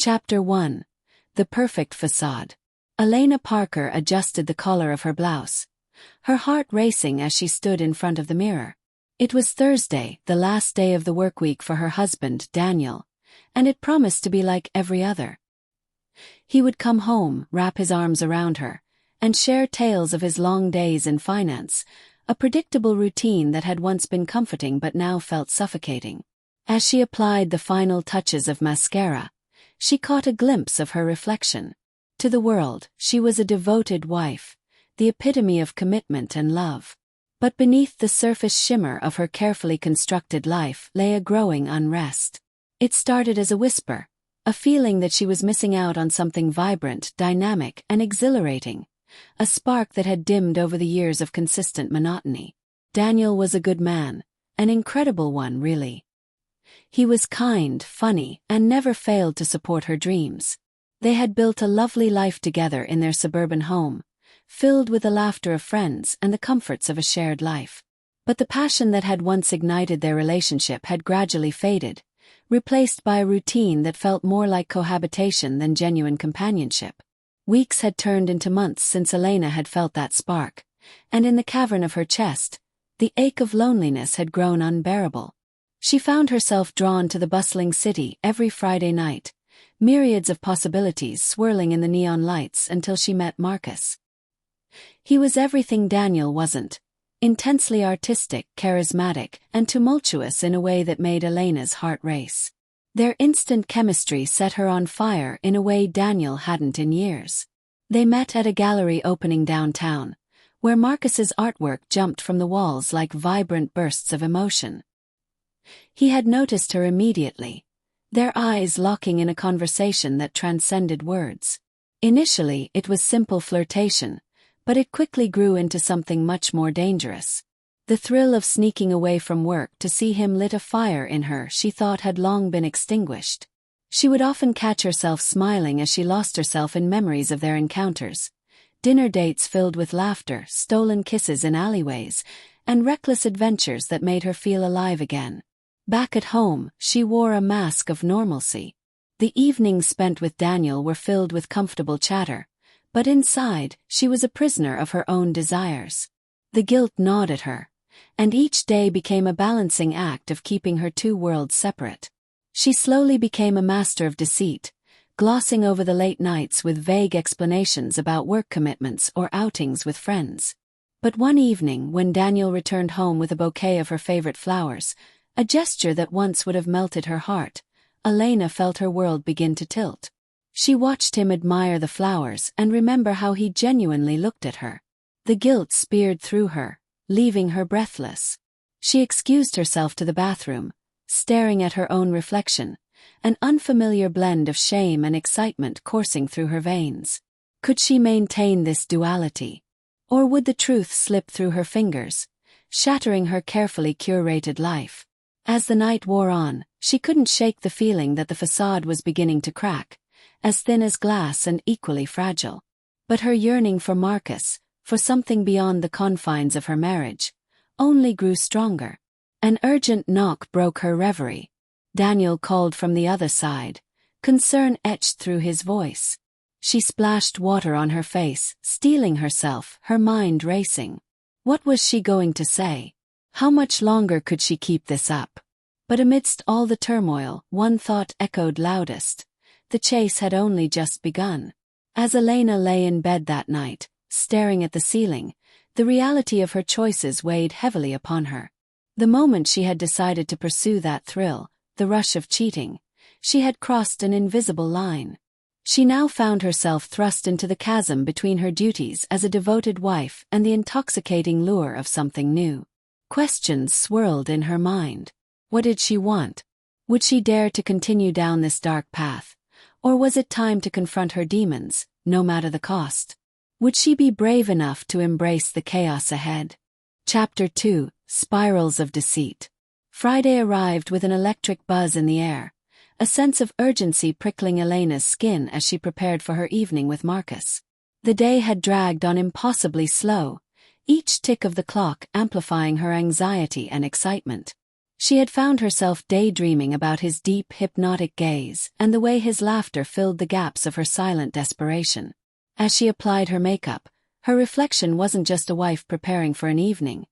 Chapter 1. The Perfect Facade. Elena Parker adjusted the collar of her blouse, her heart racing as she stood in front of the mirror. It was Thursday, the last day of the workweek for her husband, Daniel, and it promised to be like every other. He would come home, wrap his arms around her, and share tales of his long days in finance, a predictable routine that had once been comforting but now felt suffocating. As she applied the final touches of mascara, she caught a glimpse of her reflection. To the world, she was a devoted wife, the epitome of commitment and love. But beneath the surface shimmer of her carefully constructed life lay a growing unrest. It started as a whisper, a feeling that she was missing out on something vibrant, dynamic, and exhilarating, a spark that had dimmed over the years of consistent monotony. Daniel was a good man, an incredible one, really. He was kind, funny, and never failed to support her dreams. They had built a lovely life together in their suburban home, filled with the laughter of friends and the comforts of a shared life. But the passion that had once ignited their relationship had gradually faded, replaced by a routine that felt more like cohabitation than genuine companionship. Weeks had turned into months since Elena had felt that spark, and in the cavern of her chest, the ache of loneliness had grown unbearable. She found herself drawn to the bustling city every Friday night, myriads of possibilities swirling in the neon lights until she met Marcus. He was everything Daniel wasn't, intensely artistic, charismatic, and tumultuous in a way that made Elena's heart race. Their instant chemistry set her on fire in a way Daniel hadn't in years. They met at a gallery opening downtown, where Marcus's artwork jumped from the walls like vibrant bursts of emotion. He had noticed her immediately, their eyes locking in a conversation that transcended words. Initially, it was simple flirtation, but it quickly grew into something much more dangerous. The thrill of sneaking away from work to see him lit a fire in her she thought had long been extinguished. She would often catch herself smiling as she lost herself in memories of their encounters. Dinner dates filled with laughter, stolen kisses in alleyways, and reckless adventures that made her feel alive again. Back at home, she wore a mask of normalcy. The evenings spent with Daniel were filled with comfortable chatter, but inside, she was a prisoner of her own desires. The guilt gnawed at her, and each day became a balancing act of keeping her two worlds separate. She slowly became a master of deceit, glossing over the late nights with vague explanations about work commitments or outings with friends. But one evening, when Daniel returned home with a bouquet of her favorite flowers, a gesture that once would have melted her heart, Elena felt her world begin to tilt. She watched him admire the flowers and remember how he genuinely looked at her. The guilt speared through her, leaving her breathless. She excused herself to the bathroom, staring at her own reflection, an unfamiliar blend of shame and excitement coursing through her veins. Could she maintain this duality? Or would the truth slip through her fingers, shattering her carefully curated life? As the night wore on, she couldn't shake the feeling that the facade was beginning to crack, as thin as glass and equally fragile. But her yearning for Marcus, for something beyond the confines of her marriage, only grew stronger. An urgent knock broke her reverie. Daniel called from the other side, concern etched through his voice. She splashed water on her face, steeling herself, her mind racing. What was she going to say? How much longer could she keep this up? But amidst all the turmoil, one thought echoed loudest. The chase had only just begun. As Elena lay in bed that night, staring at the ceiling, the reality of her choices weighed heavily upon her. The moment she had decided to pursue that thrill, the rush of cheating, she had crossed an invisible line. She now found herself thrust into the chasm between her duties as a devoted wife and the intoxicating lure of something new. Questions swirled in her mind. What did she want? Would she dare to continue down this dark path? Or was it time to confront her demons, no matter the cost? Would she be brave enough to embrace the chaos ahead? Chapter 2. Spirals of Deceit. Friday arrived with an electric buzz in the air, a sense of urgency prickling Elena's skin as she prepared for her evening with Marcus. The day had dragged on impossibly slow, each tick of the clock amplifying her anxiety and excitement. She had found herself daydreaming about his deep, hypnotic gaze and the way his laughter filled the gaps of her silent desperation. As she applied her makeup, her reflection wasn't just a wife preparing for an evening.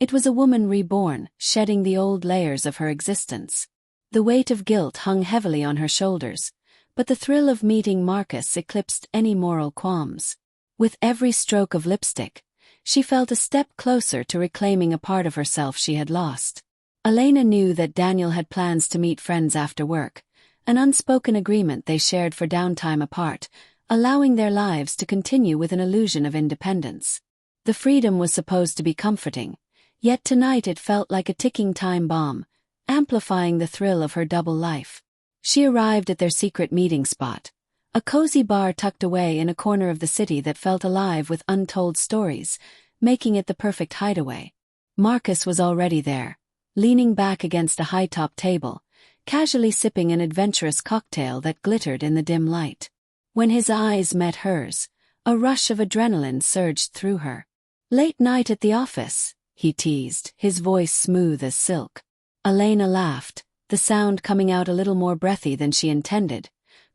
It was a woman reborn, shedding the old layers of her existence. The weight of guilt hung heavily on her shoulders, but the thrill of meeting Marcus eclipsed any moral qualms. With every stroke of lipstick, she felt a step closer to reclaiming a part of herself she had lost. Elena knew that Daniel had plans to meet friends after work, an unspoken agreement they shared for downtime apart, allowing their lives to continue with an illusion of independence. The freedom was supposed to be comforting, yet tonight it felt like a ticking time bomb, amplifying the thrill of her double life. She arrived at their secret meeting spot, a cozy bar tucked away in a corner of the city that felt alive with untold stories, making it the perfect hideaway. Marcus was already there, leaning back against a high-top table, casually sipping an adventurous cocktail that glittered in the dim light. When his eyes met hers, a rush of adrenaline surged through her. "Late night at the office," he teased, his voice smooth as silk. Elena laughed, the sound coming out a little more breathy than she intended,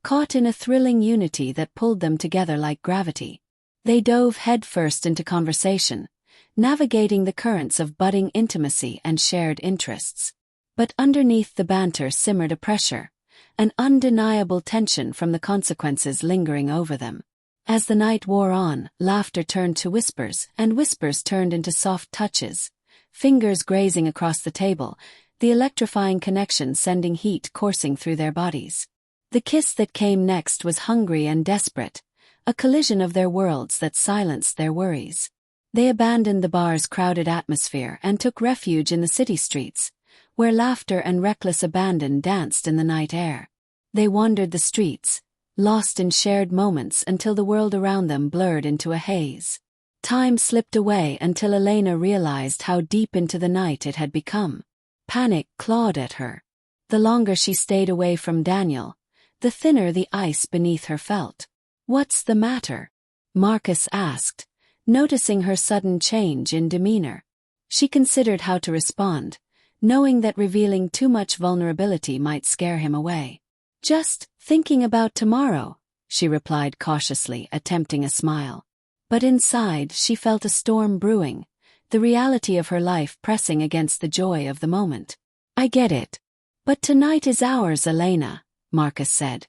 caught in a thrilling unity that pulled them together like gravity. They dove headfirst into conversation, navigating the currents of budding intimacy and shared interests. But underneath the banter simmered a pressure, an undeniable tension from the consequences lingering over them. As the night wore on, laughter turned to whispers, and whispers turned into soft touches, fingers grazing across the table, the electrifying connection sending heat coursing through their bodies. The kiss that came next was hungry and desperate, a collision of their worlds that silenced their worries. They abandoned the bar's crowded atmosphere and took refuge in the city streets, where laughter and reckless abandon danced in the night air. They wandered the streets, lost in shared moments until the world around them blurred into a haze. Time slipped away until Elena realized how deep into the night it had become. Panic clawed at her. The longer she stayed away from Daniel, the thinner the ice beneath her felt. "What's the matter?" Marcus asked, noticing her sudden change in demeanor. She considered how to respond, knowing that revealing too much vulnerability might scare him away. "Just thinking about tomorrow," she replied cautiously, attempting a smile. But inside she felt a storm brewing, the reality of her life pressing against the joy of the moment. "I get it. But tonight is ours, Elena," Marcus said,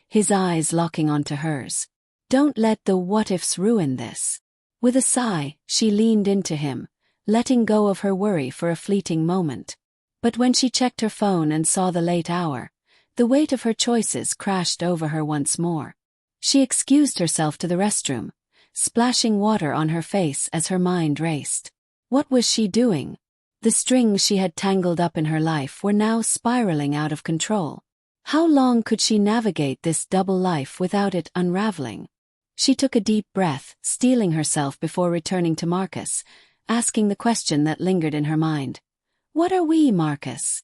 his eyes locking onto hers. "Don't let the what-ifs ruin this." With a sigh, she leaned into him, letting go of her worry for a fleeting moment. But when she checked her phone and saw the late hour, the weight of her choices crashed over her once more. She excused herself to the restroom, splashing water on her face as her mind raced. What was she doing? The strings she had tangled up in her life were now spiraling out of control. How long could she navigate this double life without it unraveling? She took a deep breath, steeling herself before returning to Marcus, asking the question that lingered in her mind. "What are we, Marcus?"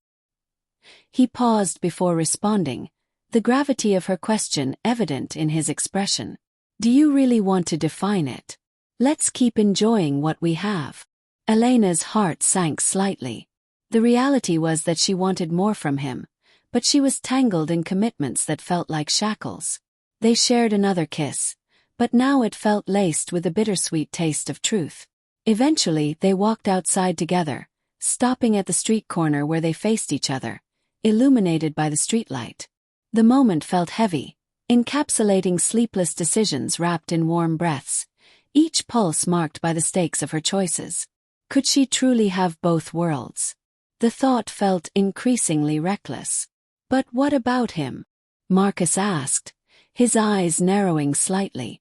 He paused before responding, the gravity of her question evident in his expression. "Do you really want to define it? Let's keep enjoying what we have." Elena's heart sank slightly. The reality was that she wanted more from him, but she was tangled in commitments that felt like shackles. They shared another kiss, but now it felt laced with the bittersweet taste of truth. Eventually, they walked outside together, stopping at the street corner where they faced each other, illuminated by the streetlight. The moment felt heavy, encapsulating sleepless decisions wrapped in warm breaths, each pulse marked by the stakes of her choices. Could she truly have both worlds? The thought felt increasingly reckless. "But what about him?" Marcus asked, his eyes narrowing slightly.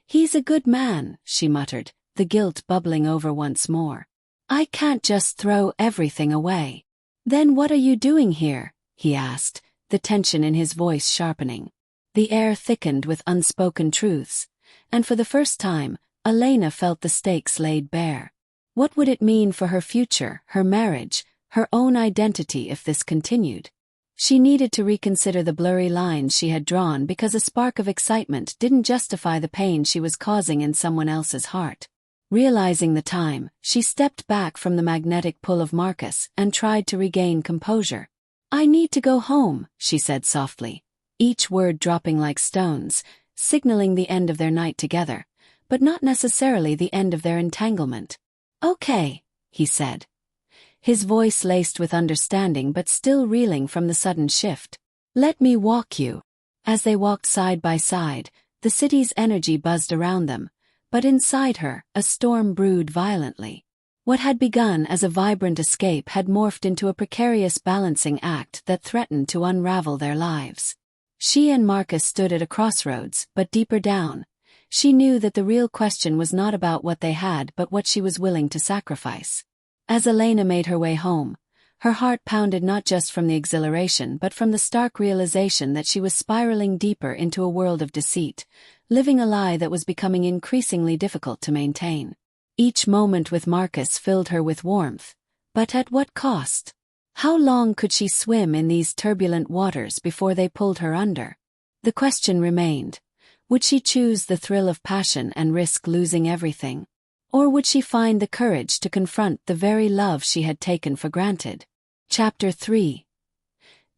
"He's a good man," she muttered, the guilt bubbling over once more. "I can't just throw everything away." "Then what are you doing here?" he asked, the tension in his voice sharpening. The air thickened with unspoken truths, and for the first time, Elena felt the stakes laid bare. What would it mean for her future, her marriage, her own identity if this continued? She needed to reconsider the blurry lines she had drawn because a spark of excitement didn't justify the pain she was causing in someone else's heart. Realizing the time, she stepped back from the magnetic pull of Marcus and tried to regain composure. "I need to go home," she said softly, each word dropping like stones, signaling the end of their night together, but not necessarily the end of their entanglement. "Okay," he said, his voice laced with understanding but still reeling from the sudden shift. "Let me walk you." As they walked side by side, the city's energy buzzed around them, but inside her, a storm brewed violently. What had begun as a vibrant escape had morphed into a precarious balancing act that threatened to unravel their lives. She and Marcus stood at a crossroads, but deeper down, she knew that the real question was not about what they had but what she was willing to sacrifice. As Elena made her way home, her heart pounded not just from the exhilaration but from the stark realization that she was spiraling deeper into a world of deceit, living a lie that was becoming increasingly difficult to maintain. Each moment with Marcus filled her with warmth, but at what cost? How long could she swim in these turbulent waters before they pulled her under? The question remained. Would she choose the thrill of passion and risk losing everything? Or would she find the courage to confront the very love she had taken for granted? Chapter 3.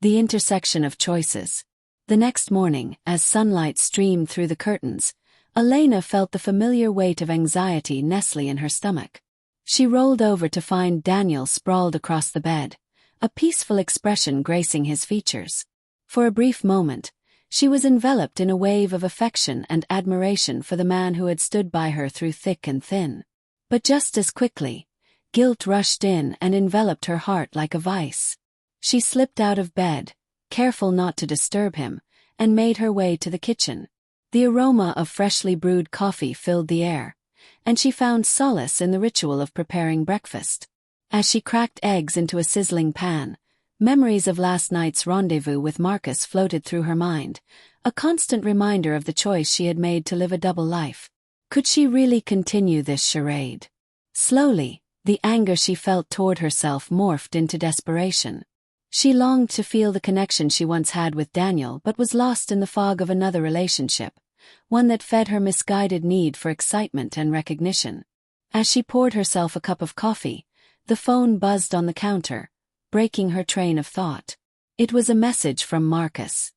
The Intersection of Choices. The next morning, as sunlight streamed through the curtains, Elena felt the familiar weight of anxiety nestling in her stomach. She rolled over to find Daniel sprawled across the bed, a peaceful expression gracing his features. For a brief moment, she was enveloped in a wave of affection and admiration for the man who had stood by her through thick and thin. But just as quickly, guilt rushed in and enveloped her heart like a vice. She slipped out of bed, careful not to disturb him, and made her way to the kitchen. The aroma of freshly brewed coffee filled the air, and she found solace in the ritual of preparing breakfast. As she cracked eggs into a sizzling pan, memories of last night's rendezvous with Marcus floated through her mind, a constant reminder of the choice she had made to live a double life. Could she really continue this charade? Slowly, the anger she felt toward herself morphed into desperation. She longed to feel the connection she once had with Daniel but was lost in the fog of another relationship, one that fed her misguided need for excitement and recognition. As she poured herself a cup of coffee, the phone buzzed on the counter, breaking her train of thought. It was a message from Marcus.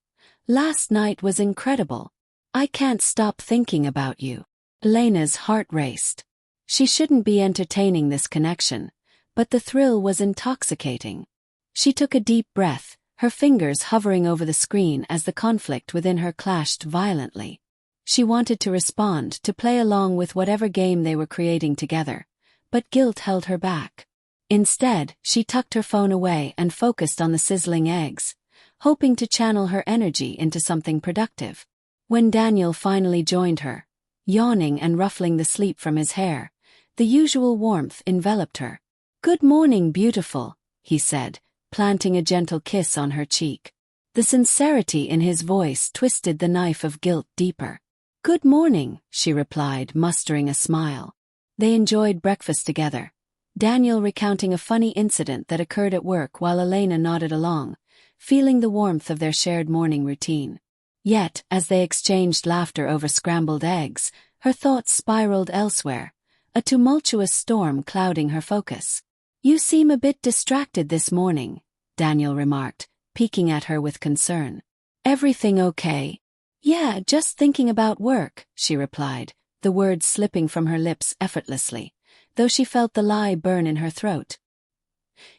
"Last night was incredible. I can't stop thinking about you." Elena's heart raced. She shouldn't be entertaining this connection, but the thrill was intoxicating. She took a deep breath, her fingers hovering over the screen as the conflict within her clashed violently. She wanted to respond, to play along with whatever game they were creating together, but guilt held her back. Instead, she tucked her phone away and focused on the sizzling eggs, hoping to channel her energy into something productive. When Daniel finally joined her, yawning and ruffling the sleep from his hair, the usual warmth enveloped her. "Good morning, beautiful," he said, planting a gentle kiss on her cheek. The sincerity in his voice twisted the knife of guilt deeper. "Good morning," she replied, mustering a smile. They enjoyed breakfast together, Daniel recounting a funny incident that occurred at work while Elena nodded along, feeling the warmth of their shared morning routine. Yet, as they exchanged laughter over scrambled eggs, her thoughts spiraled elsewhere, a tumultuous storm clouding her focus. "You seem a bit distracted this morning," Daniel remarked, peeking at her with concern. "Everything okay?" "Yeah, just thinking about work," she replied, the words slipping from her lips effortlessly, though she felt the lie burn in her throat.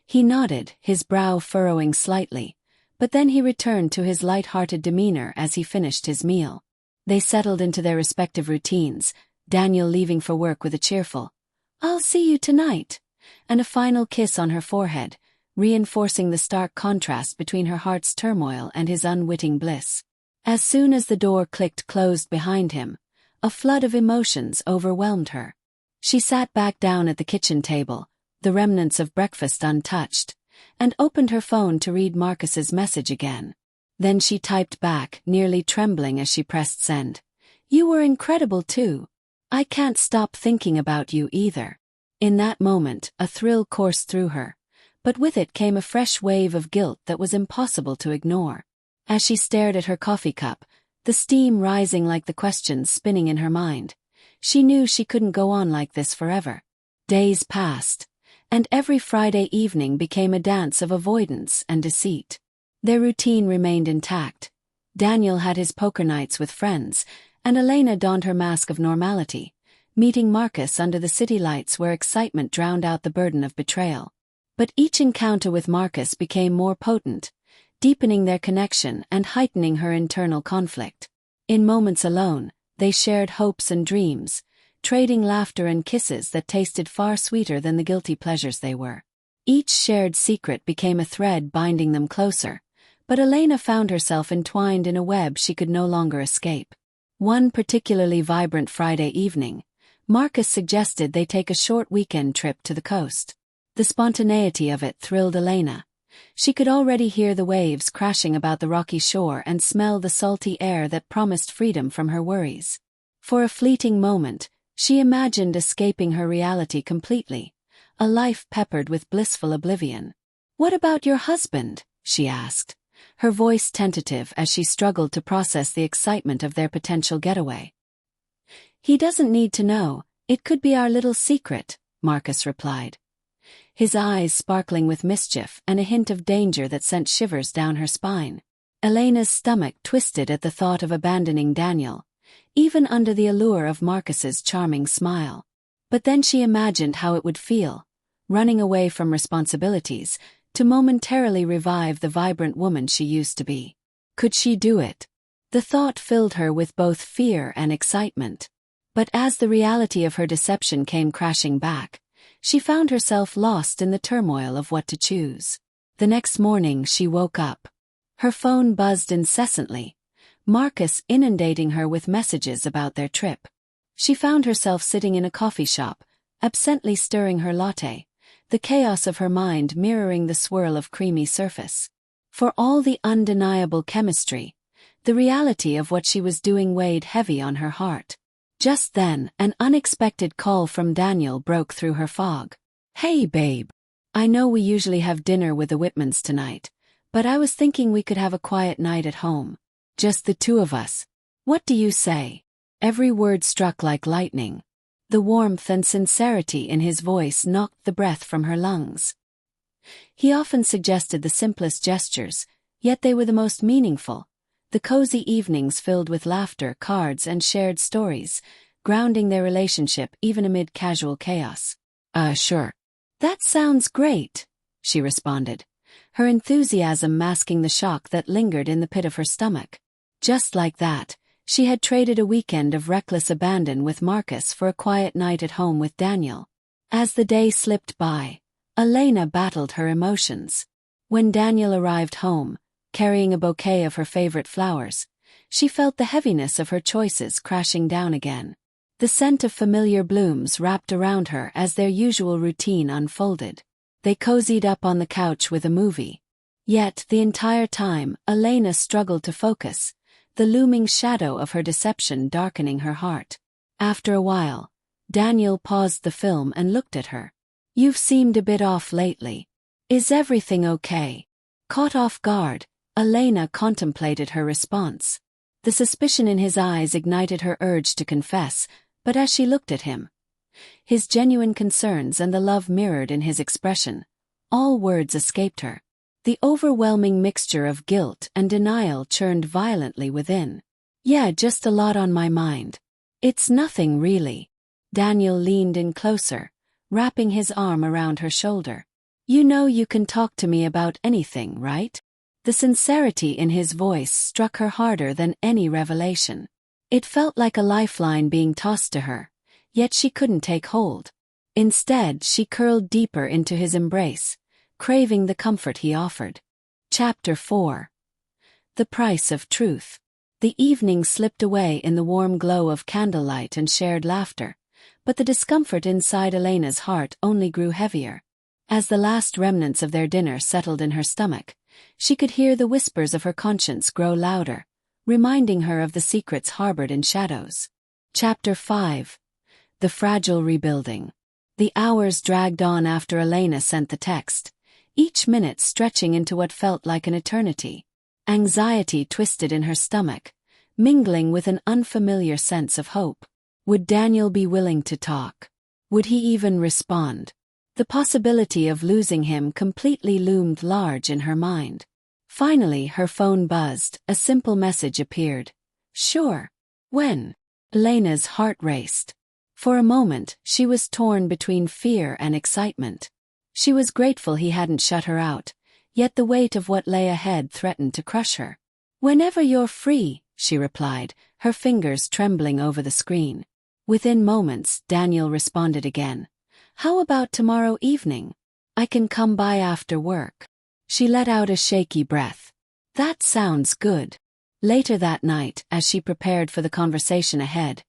He nodded, his brow furrowing slightly, but then he returned to his light-hearted demeanor as he finished his meal. They settled into their respective routines, Daniel leaving for work with a cheerful, "I'll see you tonight," and a final kiss on her forehead, reinforcing the stark contrast between her heart's turmoil and his unwitting bliss. As soon as the door clicked closed behind him, a flood of emotions overwhelmed her. She sat back down at the kitchen table, the remnants of breakfast untouched, and opened her phone to read Marcus's message again. Then she typed back, nearly trembling as she pressed send. "You were incredible too. I can't stop thinking about you either." In that moment, a thrill coursed through her, but with it came a fresh wave of guilt that was impossible to ignore. As she stared at her coffee cup, the steam rising like the questions spinning in her mind, She knew she couldn't go on like this forever. Days passed, and every Friday evening became a dance of avoidance and deceit. Their routine remained intact. Daniel had his poker nights with friends, and Elena donned her mask of normality, meeting Marcus under the city lights where excitement drowned out the burden of betrayal. But each encounter with Marcus became more potent, deepening their connection and heightening her internal conflict. In moments alone, they shared hopes and dreams, trading laughter and kisses that tasted far sweeter than the guilty pleasures they were. Each shared secret became a thread binding them closer, but Elena found herself entwined in a web she could no longer escape. One particularly vibrant Friday evening, Marcus suggested they take a short weekend trip to the coast. The spontaneity of it thrilled Elena. She could already hear the waves crashing about the rocky shore and smell the salty air that promised freedom from her worries. For a fleeting moment, she imagined escaping her reality completely, a life peppered with blissful oblivion. "What about your husband?" she asked, her voice tentative as she struggled to process the excitement of their potential getaway. "He doesn't need to know, it could be our little secret," Marcus replied, his eyes sparkling with mischief and a hint of danger that sent shivers down her spine. Elena's stomach twisted at the thought of abandoning Daniel, even under the allure of Marcus's charming smile. But then she imagined how it would feel, running away from responsibilities, to momentarily revive the vibrant woman she used to be. Could she do it? The thought filled her with both fear and excitement. But as the reality of her deception came crashing back, she found herself lost in the turmoil of what to choose. The next morning she woke up. Her phone buzzed incessantly, Marcus inundating her with messages about their trip. She found herself sitting in a coffee shop, absently stirring her latte, the chaos of her mind mirroring the swirl of creamy surface. For all the undeniable chemistry, the reality of what she was doing weighed heavy on her heart. Just then, an unexpected call from Daniel broke through her fog. "Hey babe. I know we usually have dinner with the Whitmans tonight, but I was thinking we could have a quiet night at home. Just the two of us. What do you say?" Every word struck like lightning. The warmth and sincerity in his voice knocked the breath from her lungs. He often suggested the simplest gestures, yet they were the most meaningful. The cozy evenings filled with laughter, cards, and shared stories, grounding their relationship even amid casual chaos. Sure. That sounds great," she responded, her enthusiasm masking the shock that lingered in the pit of her stomach. Just like that, she had traded a weekend of reckless abandon with Marcus for a quiet night at home with Daniel. As the day slipped by, Elena battled her emotions. When Daniel arrived home, carrying a bouquet of her favorite flowers, she felt the heaviness of her choices crashing down again. The scent of familiar blooms wrapped around her as their usual routine unfolded. They cozied up on the couch with a movie. Yet, the entire time, Elena struggled to focus, the looming shadow of her deception darkening her heart. After a while, Daniel paused the film and looked at her. "You've seemed a bit off lately. Is everything okay?" Caught off guard, Elena contemplated her response. The suspicion in his eyes ignited her urge to confess, but as she looked at him, his genuine concerns and the love mirrored in his expression, all words escaped her. The overwhelming mixture of guilt and denial churned violently within. "Yeah, just a lot on my mind. It's nothing really." Daniel leaned in closer, wrapping his arm around her shoulder. "You know you can talk to me about anything, right?" The sincerity in his voice struck her harder than any revelation. It felt like a lifeline being tossed to her, yet she couldn't take hold. Instead, she curled deeper into his embrace, craving the comfort he offered. Chapter 4. The Price of Truth. The evening slipped away in the warm glow of candlelight and shared laughter, but the discomfort inside Elena's heart only grew heavier. As the last remnants of their dinner settled in her stomach, she could hear the whispers of her conscience grow louder, reminding her of the secrets harbored in shadows. Chapter 5. The Fragile Rebuilding. The hours dragged on after Elena sent the text, each minute stretching into what felt like an eternity. Anxiety twisted in her stomach, mingling with an unfamiliar sense of hope. Would Daniel be willing to talk? Would he even respond? The possibility of losing him completely loomed large in her mind. Finally, her phone buzzed. A simple message appeared. Sure. When? Elena's heart raced. For a moment, she was torn between fear and excitement. She was grateful he hadn't shut her out, yet the weight of what lay ahead threatened to crush her. Whenever you're free, she replied, her fingers trembling over the screen. Within moments, Daniel responded again. How about tomorrow evening? I can come by after work. She let out a shaky breath. That sounds good. Later that night, as she prepared for the conversation ahead,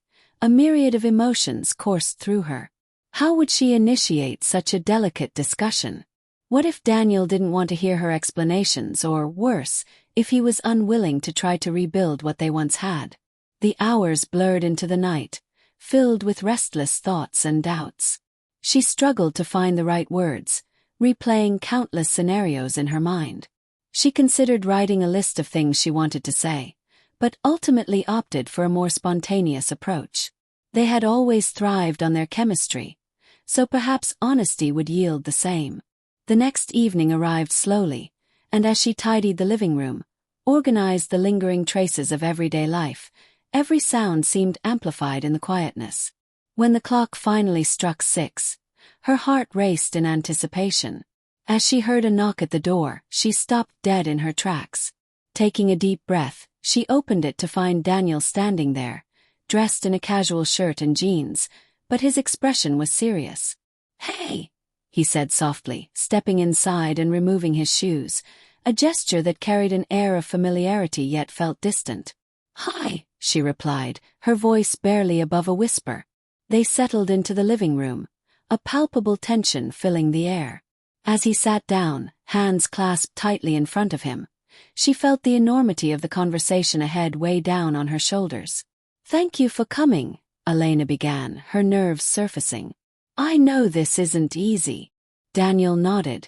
a myriad of emotions coursed through her. How would she initiate such a delicate discussion? What if Daniel didn't want to hear her explanations, or worse, if he was unwilling to try to rebuild what they once had? The hours blurred into the night, filled with restless thoughts and doubts. She struggled to find the right words, replaying countless scenarios in her mind. She considered writing a list of things she wanted to say, but ultimately opted for a more spontaneous approach. They had always thrived on their chemistry, so perhaps honesty would yield the same. The next evening arrived slowly, and as she tidied the living room, organized the lingering traces of everyday life, every sound seemed amplified in the quietness. When the clock finally struck 6, her heart raced in anticipation. As she heard a knock at the door, she stopped dead in her tracks. Taking a deep breath, she opened it to find Daniel standing there, dressed in a casual shirt and jeans, but his expression was serious. Hey, he said softly, stepping inside and removing his shoes, a gesture that carried an air of familiarity yet felt distant. Hi, she replied, her voice barely above a whisper. They settled into the living room, a palpable tension filling the air. As he sat down, hands clasped tightly in front of him, she felt the enormity of the conversation ahead weigh down on her shoulders. Thank you for coming, Elena began, her nerves surfacing. I know this isn't easy. Daniel nodded,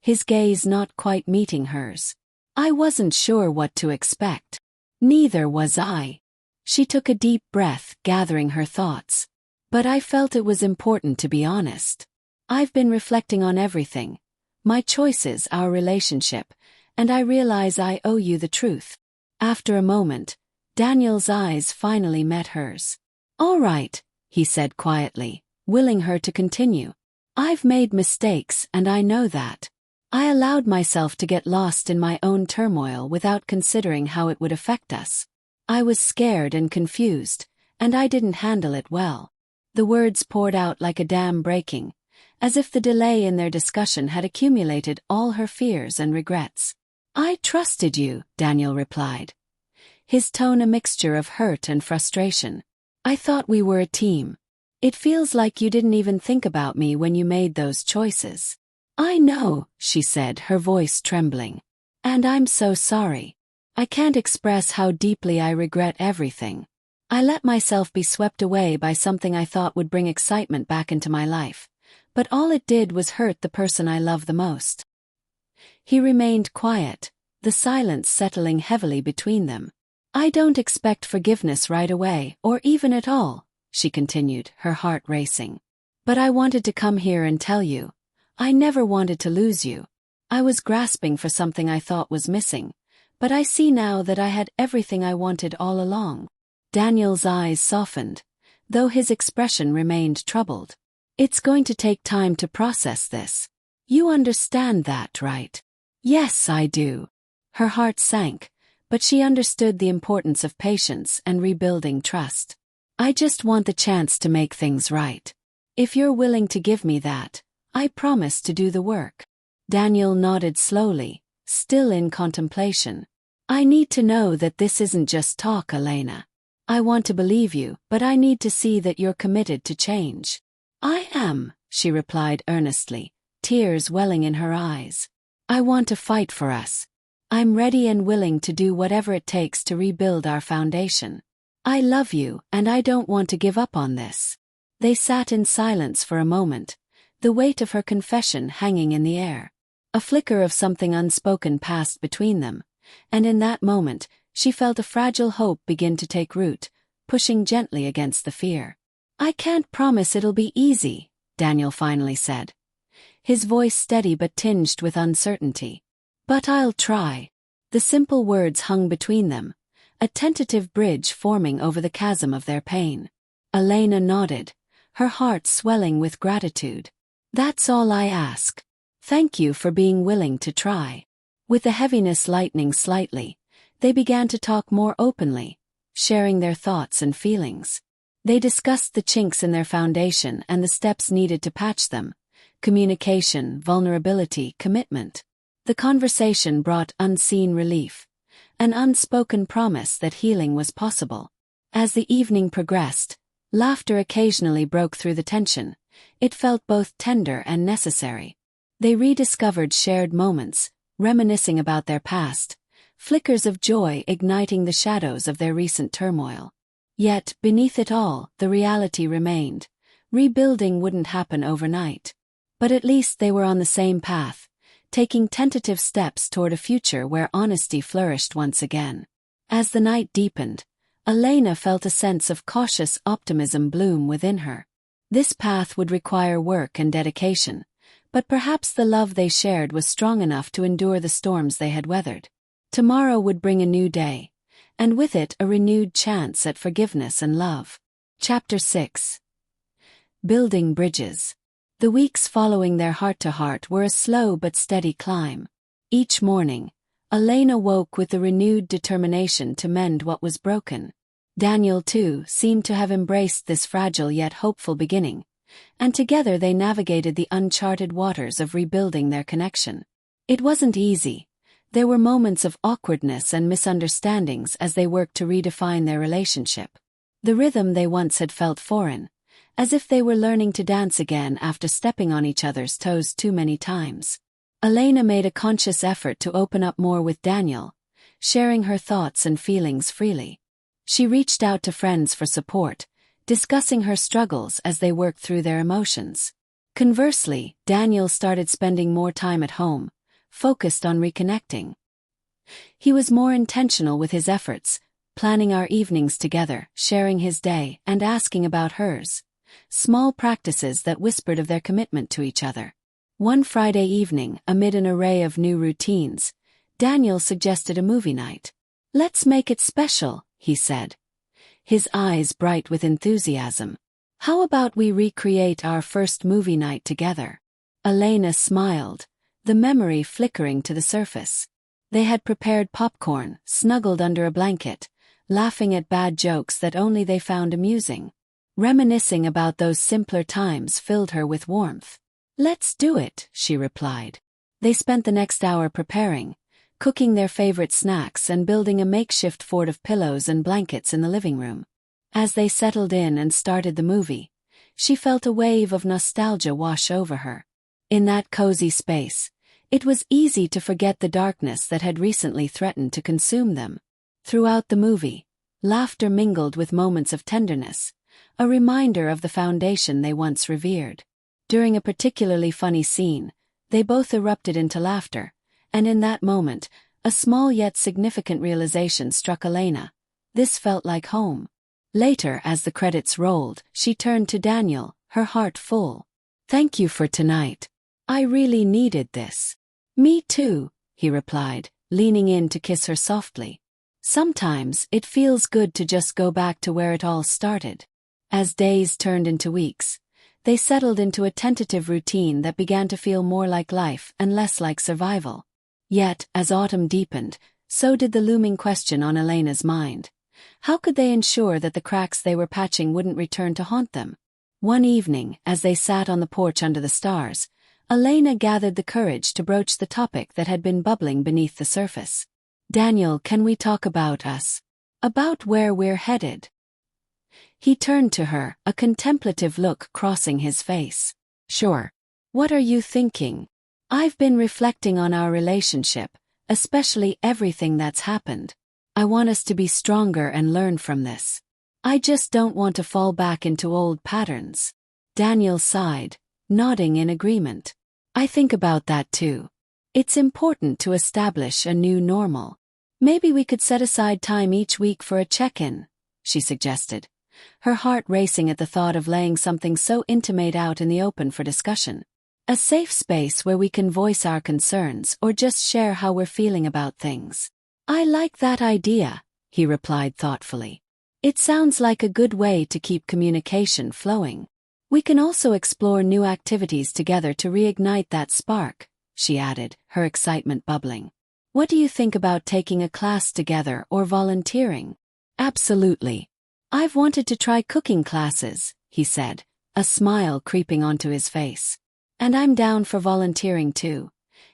his gaze not quite meeting hers. I wasn't sure what to expect. Neither was I. She took a deep breath, gathering her thoughts. But I felt it was important to be honest. I've been reflecting on everything. My choices, our relationship, and I realize I owe you the truth. After a moment, Daniel's eyes finally met hers. All right, he said quietly, willing her to continue. I've made mistakes and I know that. I allowed myself to get lost in my own turmoil without considering how it would affect us. I was scared and confused, and I didn't handle it well. The words poured out like a dam breaking, as if the delay in their discussion had accumulated all her fears and regrets. I trusted you, Daniel replied, his tone a mixture of hurt and frustration. I thought we were a team. It feels like you didn't even think about me when you made those choices. I know, she said, her voice trembling. And I'm so sorry. I can't express how deeply I regret everything. I let myself be swept away by something I thought would bring excitement back into my life, but all it did was hurt the person I love the most. He remained quiet, the silence settling heavily between them. I don't expect forgiveness right away, or even at all, she continued, her heart racing. But I wanted to come here and tell you. I never wanted to lose you. I was grasping for something I thought was missing, but I see now that I had everything I wanted all along. Daniel's eyes softened, though his expression remained troubled. It's going to take time to process this. You understand that, right? Yes, I do. Her heart sank, but she understood the importance of patience and rebuilding trust. I just want the chance to make things right. If you're willing to give me that, I promise to do the work. Daniel nodded slowly, still in contemplation. I need to know that this isn't just talk, Elena. I want to believe you, but I need to see that you're committed to change. I am, she replied earnestly, tears welling in her eyes. I want to fight for us. I'm ready and willing to do whatever it takes to rebuild our foundation. I love you, and I don't want to give up on this. They sat in silence for a moment, the weight of her confession hanging in the air. A flicker of something unspoken passed between them, and in that moment, she felt a fragile hope begin to take root, pushing gently against the fear. I can't promise it'll be easy, Daniel finally said, his voice steady but tinged with uncertainty. But I'll try. The simple words hung between them, a tentative bridge forming over the chasm of their pain. Elena nodded, her heart swelling with gratitude. That's all I ask. Thank you for being willing to try. With the heaviness lightening slightly, they began to talk more openly, sharing their thoughts and feelings. They discussed the chinks in their foundation and the steps needed to patch them: communication, vulnerability, commitment. The conversation brought unseen relief, an unspoken promise that healing was possible. As the evening progressed, laughter occasionally broke through the tension. It felt both tender and necessary. They rediscovered shared moments, reminiscing about their past, flickers of joy igniting the shadows of their recent turmoil. Yet, beneath it all, the reality remained. Rebuilding wouldn't happen overnight. But at least they were on the same path, taking tentative steps toward a future where honesty flourished once again. As the night deepened, Elena felt a sense of cautious optimism bloom within her. This path would require work and dedication, but perhaps the love they shared was strong enough to endure the storms they had weathered. Tomorrow would bring a new day, and with it a renewed chance at forgiveness and love. Chapter 6. Building Bridges. The weeks following their heart-to-heart were a slow but steady climb. Each morning, Elena woke with the renewed determination to mend what was broken. Daniel, too, seemed to have embraced this fragile yet hopeful beginning, and together they navigated the uncharted waters of rebuilding their connection. It wasn't easy. There were moments of awkwardness and misunderstandings as they worked to redefine their relationship. The rhythm they once had felt foreign, as if they were learning to dance again after stepping on each other's toes too many times. Elena made a conscious effort to open up more with Daniel, sharing her thoughts and feelings freely. She reached out to friends for support, discussing her struggles as they worked through their emotions. Conversely, Daniel started spending more time at home, focused on reconnecting. He was more intentional with his efforts, planning our evenings together, sharing his day, and asking about hers. Small practices that whispered of their commitment to each other. One Friday evening, amid an array of new routines, Daniel suggested a movie night. "Let's make it special," he said, his eyes bright with enthusiasm. "How about we recreate our first movie night together?" Elena smiled, the memory flickering to the surface. They had prepared popcorn, snuggled under a blanket, laughing at bad jokes that only they found amusing. Reminiscing about those simpler times filled her with warmth. "Let's do it," she replied. They spent the next hour preparing, cooking their favorite snacks and building a makeshift fort of pillows and blankets in the living room. As they settled in and started the movie, she felt a wave of nostalgia wash over her. In that cozy space, it was easy to forget the darkness that had recently threatened to consume them. Throughout the movie, laughter mingled with moments of tenderness, a reminder of the foundation they once revered. During a particularly funny scene, they both erupted into laughter, and in that moment, a small yet significant realization struck Elena. This felt like home. Later, as the credits rolled, she turned to Daniel, her heart full. "Thank you for tonight. I really needed this." "Me too," he replied, leaning in to kiss her softly. "Sometimes it feels good to just go back to where it all started." As days turned into weeks, they settled into a tentative routine that began to feel more like life and less like survival. Yet, as autumn deepened, so did the looming question on Elena's mind. How could they ensure that the cracks they were patching wouldn't return to haunt them? One evening, as they sat on the porch under the stars, Elena gathered the courage to broach the topic that had been bubbling beneath the surface. "Daniel, can we talk about us? About where we're headed?" He turned to her, a contemplative look crossing his face. "Sure. What are you thinking?" "I've been reflecting on our relationship, especially everything that's happened. I want us to be stronger and learn from this. I just don't want to fall back into old patterns." Daniel sighed, nodding in agreement. "I think about that too. It's important to establish a new normal. Maybe we could set aside time each week for a check-in," she suggested, her heart racing at the thought of laying something so intimate out in the open for discussion. A safe space where we can voice our concerns or just share how we're feeling about things. I like that idea, he replied thoughtfully. It sounds like a good way to keep communication flowing. We can also explore new activities together to reignite that spark, she added, her excitement bubbling. What do you think about taking a class together or volunteering? Absolutely. I've wanted to try cooking classes, he said, a smile creeping onto his face. And I'm down for volunteering too.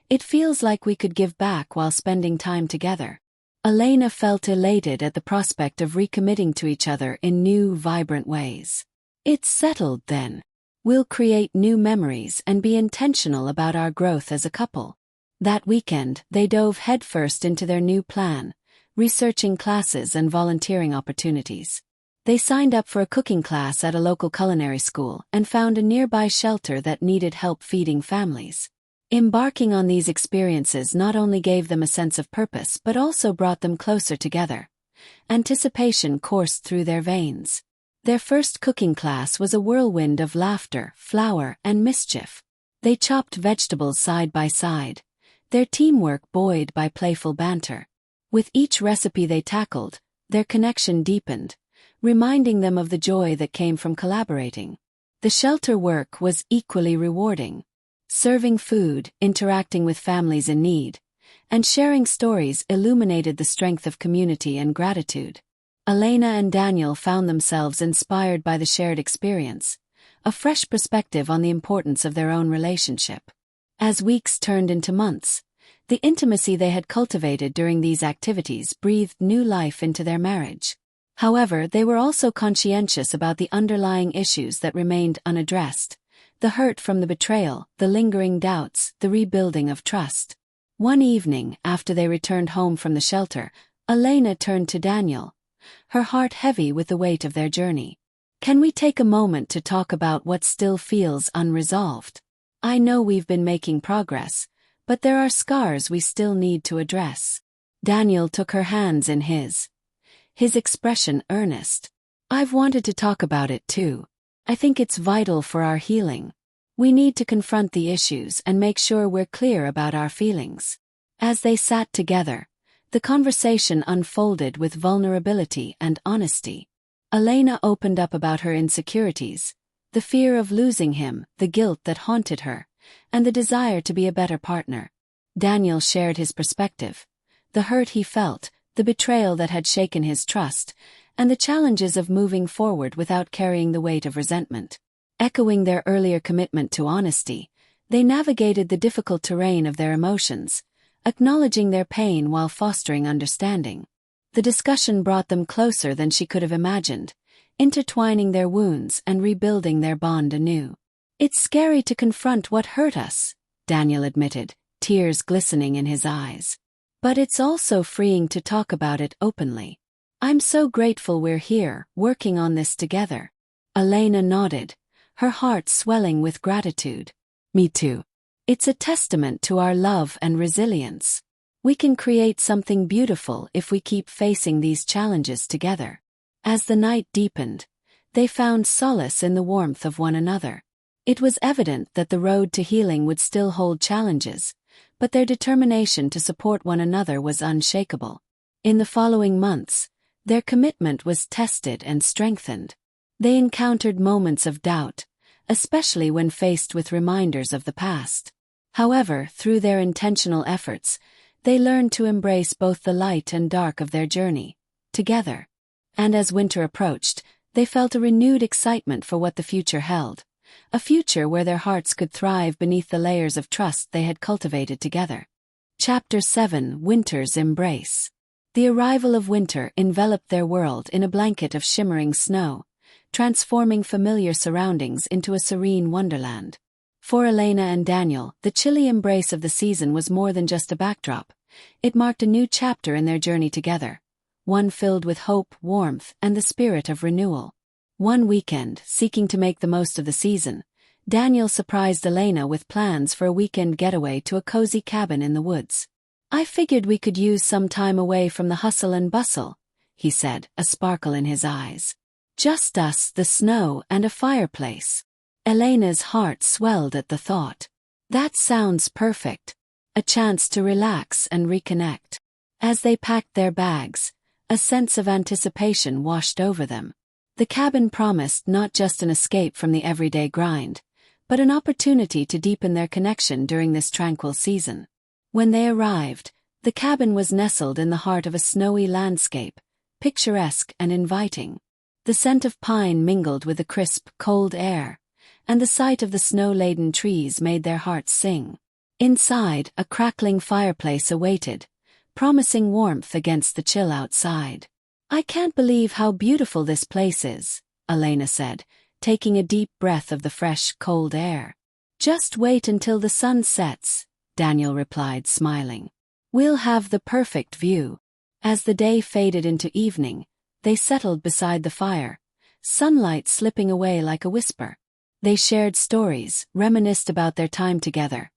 It feels like we could give back while spending time together. Elena felt elated at the prospect of recommitting to each other in new, vibrant ways. It's settled then. We'll create new memories and be intentional about our growth as a couple. That weekend, they dove headfirst into their new plan, researching classes and volunteering opportunities. They signed up for a cooking class at a local culinary school and found a nearby shelter that needed help feeding families. Embarking on these experiences not only gave them a sense of purpose but also brought them closer together. Anticipation coursed through their veins. Their first cooking class was a whirlwind of laughter, flour, and mischief. They chopped vegetables side by side, their teamwork buoyed by playful banter. With each recipe they tackled, their connection deepened, reminding them of the joy that came from collaborating. The shelter work was equally rewarding. Serving food, interacting with families in need, and sharing stories illuminated the strength of community and gratitude. Elena and Daniel found themselves inspired by the shared experience, a fresh perspective on the importance of their own relationship. As weeks turned into months, the intimacy they had cultivated during these activities breathed new life into their marriage. However, they were also conscientious about the underlying issues that remained unaddressed: the hurt from the betrayal, the lingering doubts, the rebuilding of trust. One evening, after they returned home from the shelter, Elena turned to Daniel, her heart heavy with the weight of their journey. Can we take a moment to talk about what still feels unresolved? I know we've been making progress, but there are scars we still need to address. Daniel took her hands in his expression earnest. I've wanted to talk about it too. I think it's vital for our healing. We need to confront the issues and make sure we're clear about our feelings. As they sat together, the conversation unfolded with vulnerability and honesty. Elena opened up about her insecurities, the fear of losing him, the guilt that haunted her, and the desire to be a better partner. Daniel shared his perspective, the hurt he felt, the betrayal that had shaken his trust, and the challenges of moving forward without carrying the weight of resentment. Echoing their earlier commitment to honesty, they navigated the difficult terrain of their emotions, acknowledging their pain while fostering understanding. The discussion brought them closer than she could have imagined, intertwining their wounds and rebuilding their bond anew. It's scary to confront what hurt us, Daniel admitted, tears glistening in his eyes. But it's also freeing to talk about it openly. I'm so grateful we're here, working on this together. Elena nodded, her heart swelling with gratitude. Me too. It's a testament to our love and resilience. We can create something beautiful if we keep facing these challenges together. As the night deepened, they found solace in the warmth of one another. It was evident that the road to healing would still hold challenges, but their determination to support one another was unshakable. In the following months, their commitment was tested and strengthened. They encountered moments of doubt, especially when faced with reminders of the past. However, through their intentional efforts, they learned to embrace both the light and dark of their journey, together. And as winter approached, they felt a renewed excitement for what the future held, a future where their hearts could thrive beneath the layers of trust they had cultivated together. Chapter 7: Winter's Embrace. The arrival of winter enveloped their world in a blanket of shimmering snow, transforming familiar surroundings into a serene wonderland. For Elena and Daniel, the chilly embrace of the season was more than just a backdrop. It marked a new chapter in their journey together, one filled with hope, warmth, and the spirit of renewal. One weekend, seeking to make the most of the season, Daniel surprised Elena with plans for a weekend getaway to a cozy cabin in the woods. I figured we could use some time away from the hustle and bustle, he said, a sparkle in his eyes. Just us, the snow, and a fireplace. Elena's heart swelled at the thought. That sounds perfect. A chance to relax and reconnect. As they packed their bags, a sense of anticipation washed over them. The cabin promised not just an escape from the everyday grind, but an opportunity to deepen their connection during this tranquil season. When they arrived, the cabin was nestled in the heart of a snowy landscape, picturesque and inviting. The scent of pine mingled with the crisp, cold air, and the sight of the snow-laden trees made their hearts sing. Inside, a crackling fireplace awaited, promising warmth against the chill outside. "I can't believe how beautiful this place is," Elena said, taking a deep breath of the fresh, cold air. "Just wait until the sun sets," Daniel replied, smiling. "We'll have the perfect view." As the day faded into evening, they settled beside the fire, sunlight slipping away like a whisper. They shared stories, reminisced about their time together,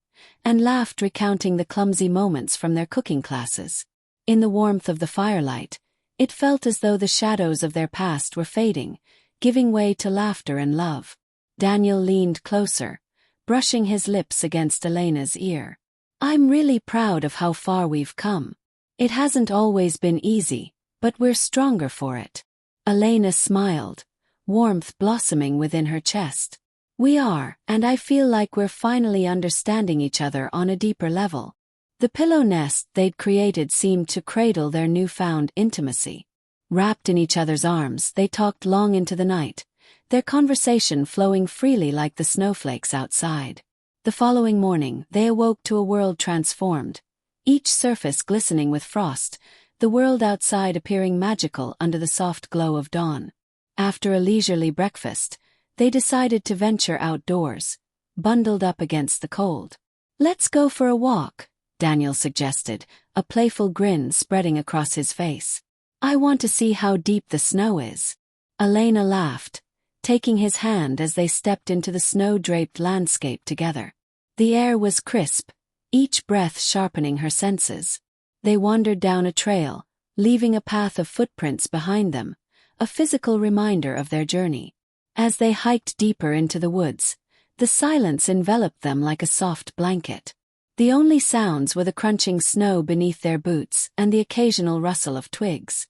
and laughed recounting the clumsy moments from their cooking classes. In the warmth of the firelight, it felt as though the shadows of their past were fading, giving way to laughter and love. Daniel leaned closer, brushing his lips against Elena's ear. "I'm really proud of how far we've come. It hasn't always been easy, but we're stronger for it." Elena smiled, warmth blossoming within her chest. "We are, and I feel like we're finally understanding each other on a deeper level." The pillow nest they'd created seemed to cradle their newfound intimacy. Wrapped in each other's arms, they talked long into the night, their conversation flowing freely like the snowflakes outside. The following morning, they awoke to a world transformed, each surface glistening with frost, the world outside appearing magical under the soft glow of dawn. After a leisurely breakfast, they decided to venture outdoors, bundled up against the cold. "Let's go for a walk," Daniel suggested, a playful grin spreading across his face. "I want to see how deep the snow is." Elena laughed, taking his hand as they stepped into the snow-draped landscape together. The air was crisp, each breath sharpening her senses. They wandered down a trail, leaving a path of footprints behind them, a physical reminder of their journey. As they hiked deeper into the woods, the silence enveloped them like a soft blanket. The only sounds were the crunching snow beneath their boots and the occasional rustle of twigs.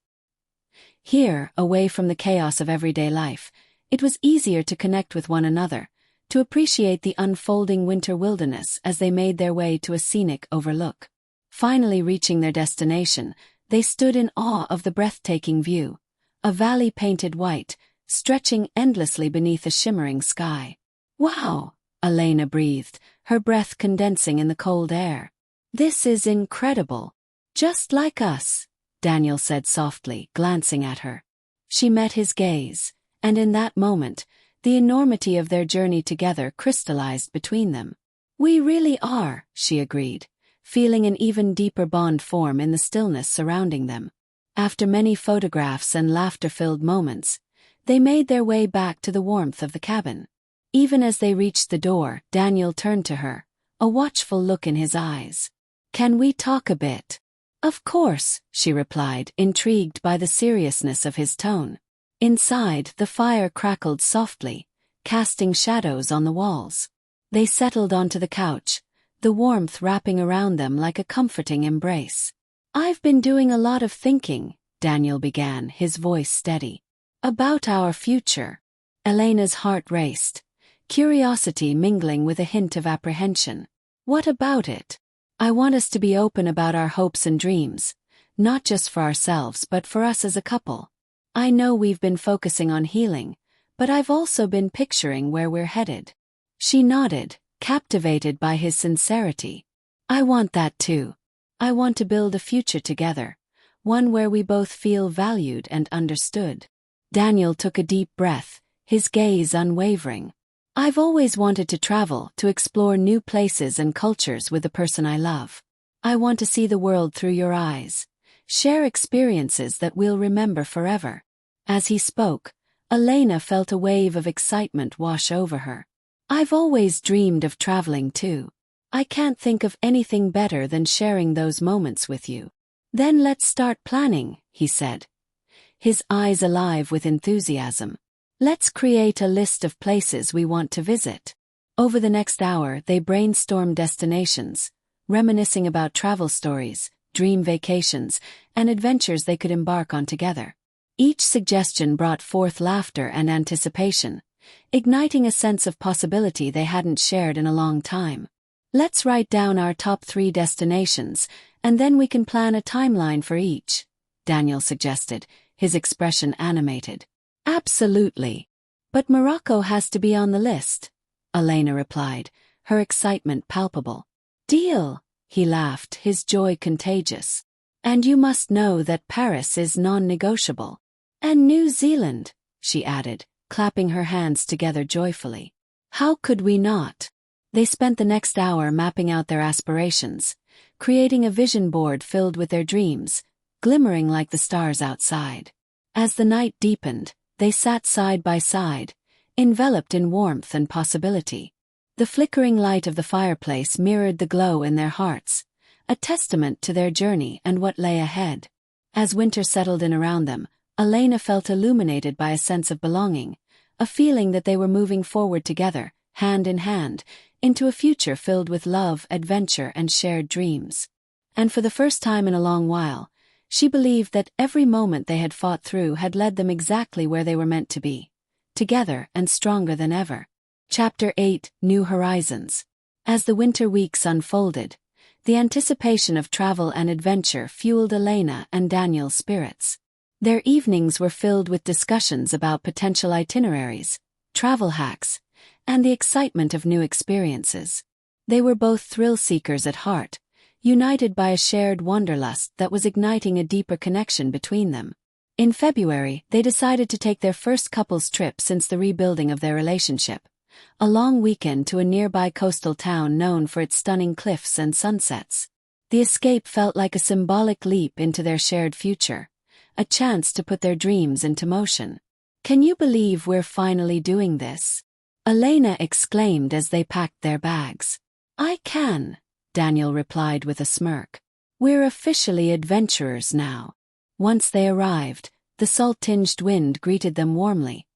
Here, away from the chaos of everyday life, it was easier to connect with one another, to appreciate the unfolding winter wilderness as they made their way to a scenic overlook. Finally reaching their destination, they stood in awe of the breathtaking view, a valley painted white, stretching endlessly beneath a shimmering sky. "Wow!" Elena breathed, her breath condensing in the cold air. "This is incredible. Just like us," Daniel said softly, glancing at her. She met his gaze, and in that moment, the enormity of their journey together crystallized between them. "We really are," she agreed, feeling an even deeper bond form in the stillness surrounding them. After many photographs and laughter-filled moments, they made their way back to the warmth of the cabin. Even as they reached the door, Daniel turned to her, a watchful look in his eyes. "Can we talk a bit?" "Of course," she replied, intrigued by the seriousness of his tone. Inside, the fire crackled softly, casting shadows on the walls. They settled onto the couch, the warmth wrapping around them like a comforting embrace. "I've been doing a lot of thinking," Daniel began, his voice steady. "About our future." Elena's heart raced, curiosity mingling with a hint of apprehension. "What about it?" "I want us to be open about our hopes and dreams, not just for ourselves but for us as a couple. I know we've been focusing on healing, but I've also been picturing where we're headed." She nodded, captivated by his sincerity. "I want that too. I want to build a future together, one where we both feel valued and understood." Daniel took a deep breath, his gaze unwavering. "I've always wanted to travel, to explore new places and cultures with the person I love. I want to see the world through your eyes, share experiences that we'll remember forever." As he spoke, Elena felt a wave of excitement wash over her. "I've always dreamed of traveling too. I can't think of anything better than sharing those moments with you." "Then let's start planning," he said, his eyes alive with enthusiasm. Let's create a list of places we want to visit. Over the next hour, they brainstormed destinations, reminiscing about travel stories, dream vacations, and adventures they could embark on together. Each suggestion brought forth laughter and anticipation, igniting a sense of possibility they hadn't shared in a long time. Let's write down our top 3 destinations, and then we can plan a timeline for each, Daniel suggested, his expression animated. Absolutely. But Morocco has to be on the list, Elena replied, her excitement palpable. Deal, he laughed, his joy contagious. And you must know that Paris is non-negotiable. And New Zealand, she added, clapping her hands together joyfully. How could we not? They spent the next hour mapping out their aspirations, creating a vision board filled with their dreams, glimmering like the stars outside. As the night deepened, they sat side by side, enveloped in warmth and possibility. The flickering light of the fireplace mirrored the glow in their hearts, a testament to their journey and what lay ahead. As winter settled in around them, Elena felt illuminated by a sense of belonging, a feeling that they were moving forward together, hand in hand, into a future filled with love, adventure, and shared dreams. And for the first time in a long while, she believed that every moment they had fought through had led them exactly where they were meant to be, together and stronger than ever. Chapter 8: New Horizons. As the winter weeks unfolded, the anticipation of travel and adventure fueled Elena and Daniel's spirits. Their evenings were filled with discussions about potential itineraries, travel hacks, and the excitement of new experiences. They were both thrill-seekers at heart, united by a shared wanderlust that was igniting a deeper connection between them. In February, they decided to take their first couples trip since the rebuilding of their relationship, a long weekend to a nearby coastal town known for its stunning cliffs and sunsets. The escape felt like a symbolic leap into their shared future, a chance to put their dreams into motion. Can you believe we're finally doing this? Elena exclaimed as they packed their bags. I can, Daniel replied with a smirk. We're officially adventurers now. Once they arrived, the salt-tinged wind greeted them warmly.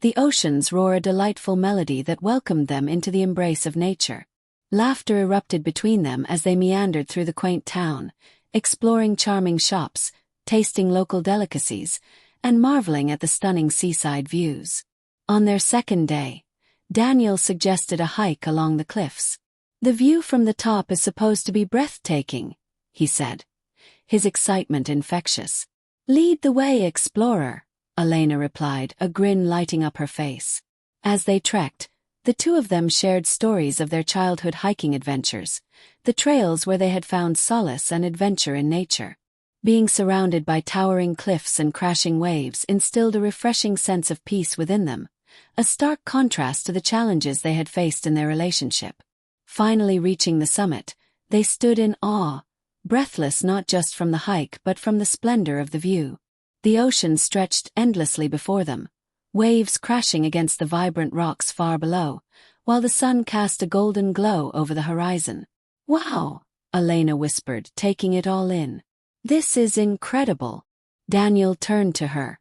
The oceans roared a delightful melody that welcomed them into the embrace of nature. Laughter erupted between them as they meandered through the quaint town, exploring charming shops, tasting local delicacies, and marveling at the stunning seaside views. On their second day, Daniel suggested a hike along the cliffs. The view from the top is supposed to be breathtaking, he said, his excitement infectious. Lead the way, explorer, Elena replied, a grin lighting up her face. As they trekked, the two of them shared stories of their childhood hiking adventures, the trails where they had found solace and adventure in nature. Being surrounded by towering cliffs and crashing waves instilled a refreshing sense of peace within them, a stark contrast to the challenges they had faced in their relationship. Finally reaching the summit, they stood in awe, breathless not just from the hike but from the splendor of the view. The ocean stretched endlessly before them, waves crashing against the vibrant rocks far below, while the sun cast a golden glow over the horizon. Wow, Elena whispered, taking it all in. This is incredible. Daniel turned to her,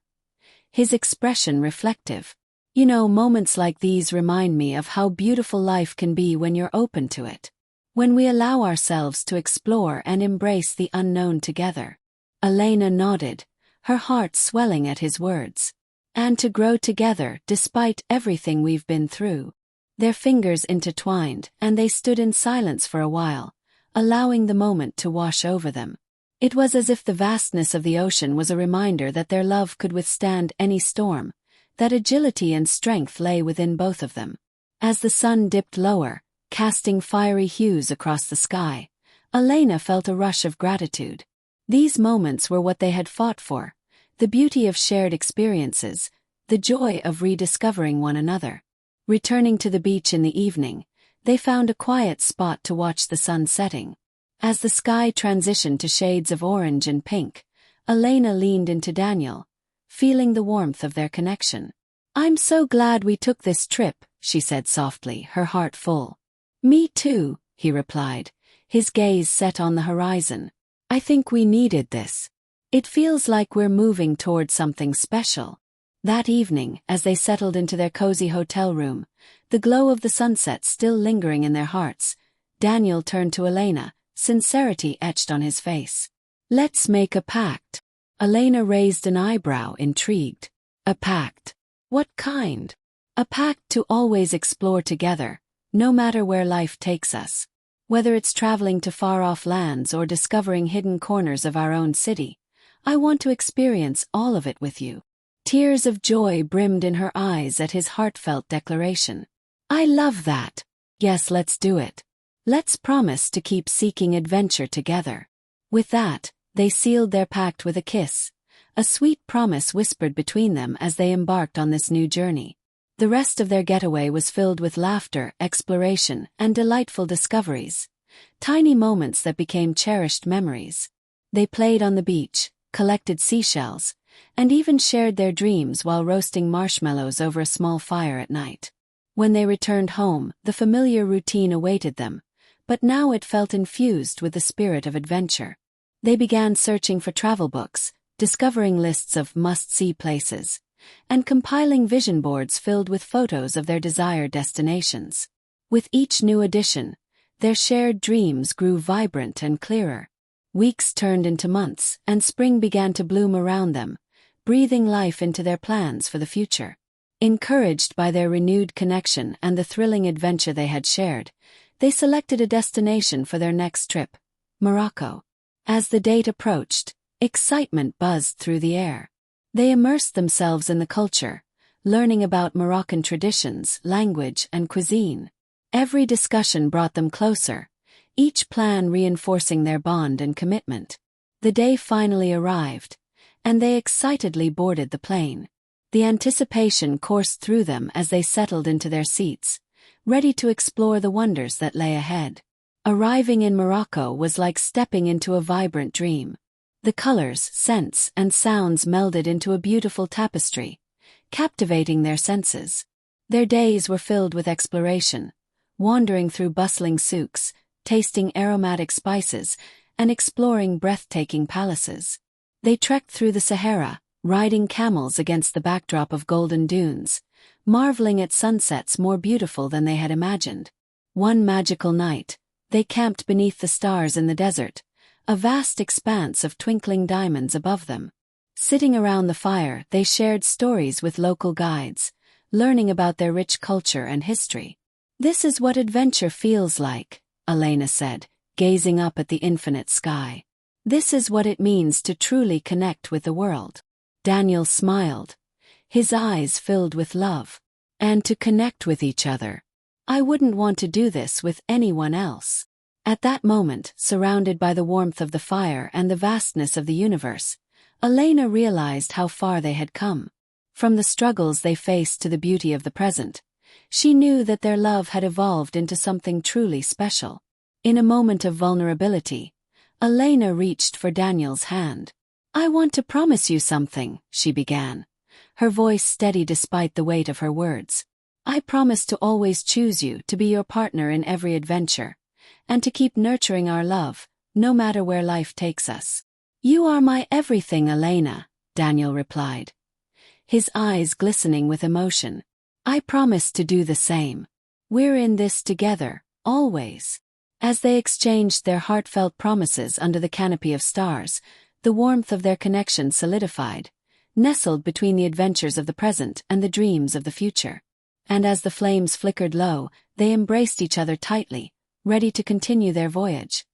his expression reflective. You know, moments like these remind me of how beautiful life can be when you're open to it. When we allow ourselves to explore and embrace the unknown together. Elena nodded, her heart swelling at his words. And to grow together despite everything we've been through. Their fingers intertwined, and they stood in silence for a while, allowing the moment to wash over them. It was as if the vastness of the ocean was a reminder that their love could withstand any storm, that agility and strength lay within both of them. As the sun dipped lower, casting fiery hues across the sky, Elena felt a rush of gratitude. These moments were what they had fought for, the beauty of shared experiences, the joy of rediscovering one another. Returning to the beach in the evening, they found a quiet spot to watch the sun setting. As the sky transitioned to shades of orange and pink, Elena leaned into Daniel, feeling the warmth of their connection. I'm so glad we took this trip, she said softly, her heart full. Me too, he replied, his gaze set on the horizon. I think we needed this. It feels like we're moving toward something special. That evening, as they settled into their cozy hotel room, the glow of the sunset still lingering in their hearts, Daniel turned to Elena, sincerity etched on his face. "Let's make a pact." Elena raised an eyebrow, intrigued. "A pact? What kind?" "A pact to always explore together, no matter where life takes us. Whether it's traveling to far-off lands or discovering hidden corners of our own city, I want to experience all of it with you." Tears of joy brimmed in her eyes at his heartfelt declaration. "I love that. Yes, let's do it. Let's promise to keep seeking adventure together." With that, they sealed their pact with a kiss, a sweet promise whispered between them as they embarked on this new journey. The rest of their getaway was filled with laughter, exploration, and delightful discoveries, tiny moments that became cherished memories. They played on the beach, collected seashells, and even shared their dreams while roasting marshmallows over a small fire at night. When they returned home, the familiar routine awaited them, but now it felt infused with the spirit of adventure. They began searching for travel books, discovering lists of must-see places, and compiling vision boards filled with photos of their desired destinations. With each new addition, their shared dreams grew vibrant and clearer. Weeks turned into months, and spring began to bloom around them, breathing life into their plans for the future. Encouraged by their renewed connection and the thrilling adventure they had shared, they selected a destination for their next trip, Morocco. As the date approached, excitement buzzed through the air. They immersed themselves in the culture, learning about Moroccan traditions, language, and cuisine. Every discussion brought them closer, each plan reinforcing their bond and commitment. The day finally arrived, and they excitedly boarded the plane. The anticipation coursed through them as they settled into their seats, ready to explore the wonders that lay ahead. Arriving in Morocco was like stepping into a vibrant dream. The colors, scents, and sounds melded into a beautiful tapestry, captivating their senses. Their days were filled with exploration, wandering through bustling souks, tasting aromatic spices, and exploring breathtaking palaces. They trekked through the Sahara, riding camels against the backdrop of golden dunes, marveling at sunsets more beautiful than they had imagined. One magical night, they camped beneath the stars in the desert, a vast expanse of twinkling diamonds above them. Sitting around the fire, they shared stories with local guides, learning about their rich culture and history. "This is what adventure feels like," Elena said, gazing up at the infinite sky. "This is what it means to truly connect with the world." Daniel smiled, his eyes filled with love. "And to connect with each other. I wouldn't want to do this with anyone else." At that moment, surrounded by the warmth of the fire and the vastness of the universe, Elena realized how far they had come. From the struggles they faced to the beauty of the present, she knew that their love had evolved into something truly special. In a moment of vulnerability, Elena reached for Daniel's hand. "I want to promise you something," she began, her voice steady despite the weight of her words. "I promise to always choose you to be your partner in every adventure, and to keep nurturing our love, no matter where life takes us." "You are my everything, Elena," Daniel replied, his eyes glistening with emotion. "I promise to do the same. We're in this together, always." As they exchanged their heartfelt promises under the canopy of stars, the warmth of their connection solidified, nestled between the adventures of the present and the dreams of the future. And as the flames flickered low, they embraced each other tightly, ready to continue their voyage.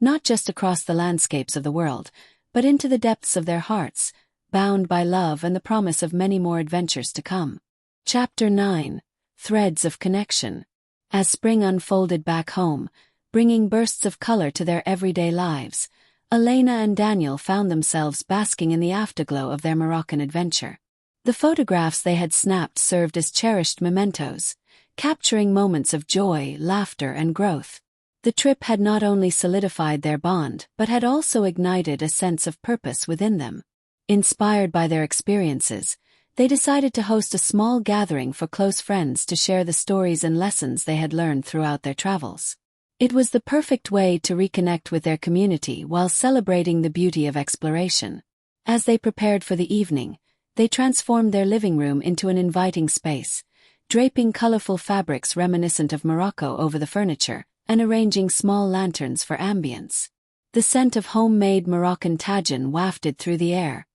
Not just across the landscapes of the world, but into the depths of their hearts, bound by love and the promise of many more adventures to come. Chapter 9: Threads of Connection. As spring unfolded back home, bringing bursts of color to their everyday lives, Elena and Daniel found themselves basking in the afterglow of their Moroccan adventure. The photographs they had snapped served as cherished mementos, capturing moments of joy, laughter, and growth. The trip had not only solidified their bond but had also ignited a sense of purpose within them. Inspired by their experiences, they decided to host a small gathering for close friends to share the stories and lessons they had learned throughout their travels. It was the perfect way to reconnect with their community while celebrating the beauty of exploration. As they prepared for the evening, they transformed their living room into an inviting space, draping colorful fabrics reminiscent of Morocco over the furniture, and arranging small lanterns for ambience. The scent of homemade Moroccan tagine wafted through the air,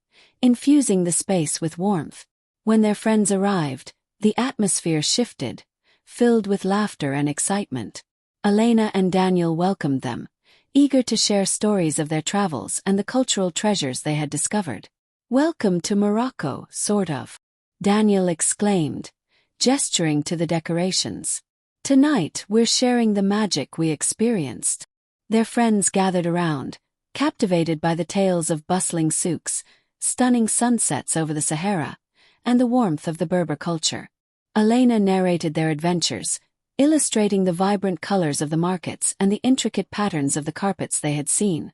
infusing the space with warmth. When their friends arrived, the atmosphere shifted, filled with laughter and excitement. Elena and Daniel welcomed them, eager to share stories of their travels and the cultural treasures they had discovered. "Welcome to Morocco, sort of," Daniel exclaimed, gesturing to the decorations. "Tonight we're sharing the magic we experienced." Their friends gathered around, captivated by the tales of bustling souks, stunning sunsets over the Sahara, and the warmth of the Berber culture. Elena narrated their adventures, illustrating the vibrant colors of the markets and the intricate patterns of the carpets they had seen,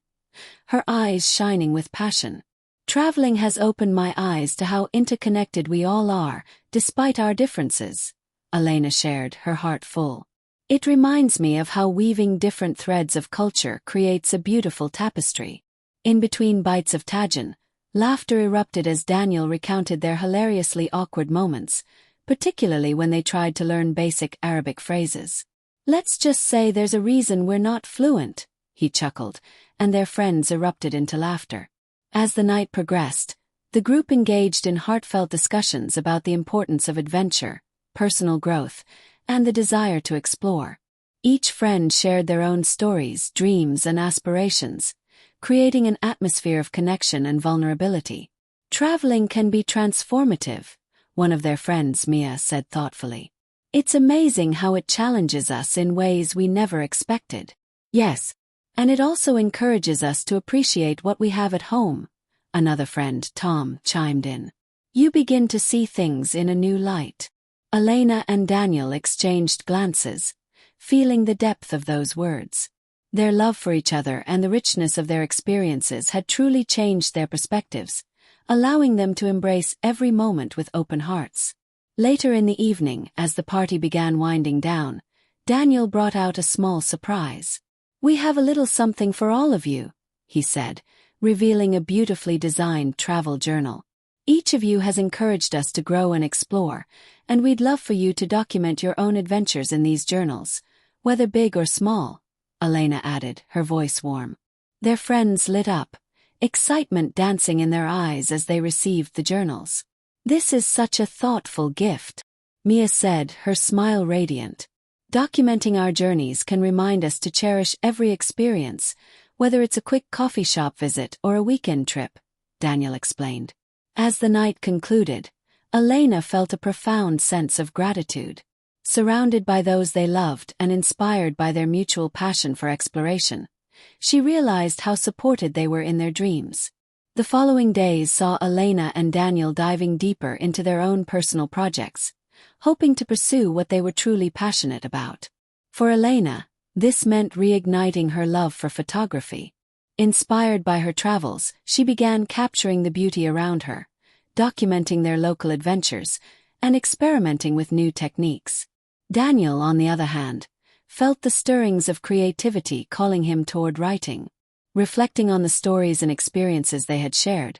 her eyes shining with passion. "Traveling has opened my eyes to how interconnected we all are, despite our differences," Elena shared, her heart full. "It reminds me of how weaving different threads of culture creates a beautiful tapestry." In between bites of tagine, laughter erupted as Daniel recounted their hilariously awkward moments, particularly when they tried to learn basic Arabic phrases. "Let's just say there's a reason we're not fluent," he chuckled, and their friends erupted into laughter. As the night progressed, the group engaged in heartfelt discussions about the importance of adventure, personal growth, and the desire to explore. Each friend shared their own stories, dreams, and aspirations, creating an atmosphere of connection and vulnerability. "Traveling can be transformative," one of their friends, Mia, said thoughtfully. "It's amazing how it challenges us in ways we never expected." "Yes, and it also encourages us to appreciate what we have at home," another friend, Tom, chimed in. "You begin to see things in a new light." Elena and Daniel exchanged glances, feeling the depth of those words. Their love for each other and the richness of their experiences had truly changed their perspectives, allowing them to embrace every moment with open hearts. Later in the evening, as the party began winding down, Daniel brought out a small surprise. "We have a little something for all of you," he said, revealing a beautifully designed travel journal. "Each of you has encouraged us to grow and explore, and we'd love for you to document your own adventures in these journals, whether big or small," Elena added, her voice warm. Their friends lit up, excitement dancing in their eyes as they received the journals. "This is such a thoughtful gift," Mia said, her smile radiant. "Documenting our journeys can remind us to cherish every experience, whether it's a quick coffee shop visit or a weekend trip," Daniel explained. As the night concluded, Elena felt a profound sense of gratitude. Surrounded by those they loved and inspired by their mutual passion for exploration, she realized how supported they were in their dreams. The following days saw Elena and Daniel diving deeper into their own personal projects, hoping to pursue what they were truly passionate about. For Elena, this meant reigniting her love for photography. Inspired by her travels, she began capturing the beauty around her, documenting their local adventures, and experimenting with new techniques. Daniel, on the other hand, felt the stirrings of creativity calling him toward writing. Reflecting on the stories and experiences they had shared,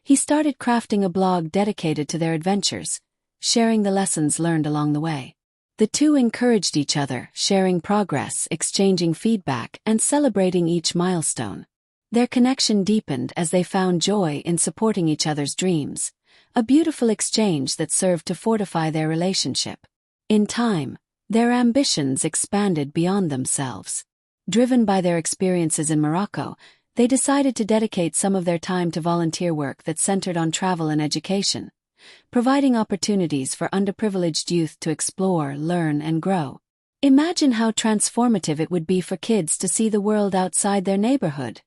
he started crafting a blog dedicated to their adventures, sharing the lessons learned along the way. The two encouraged each other, sharing progress, exchanging feedback, and celebrating each milestone. Their connection deepened as they found joy in supporting each other's dreams, a beautiful exchange that served to fortify their relationship. In time, their ambitions expanded beyond themselves. Driven by their experiences in Morocco, they decided to dedicate some of their time to volunteer work that centered on travel and education, providing opportunities for underprivileged youth to explore, learn, and grow. "Imagine how transformative it would be for kids to see the world outside their neighborhood,"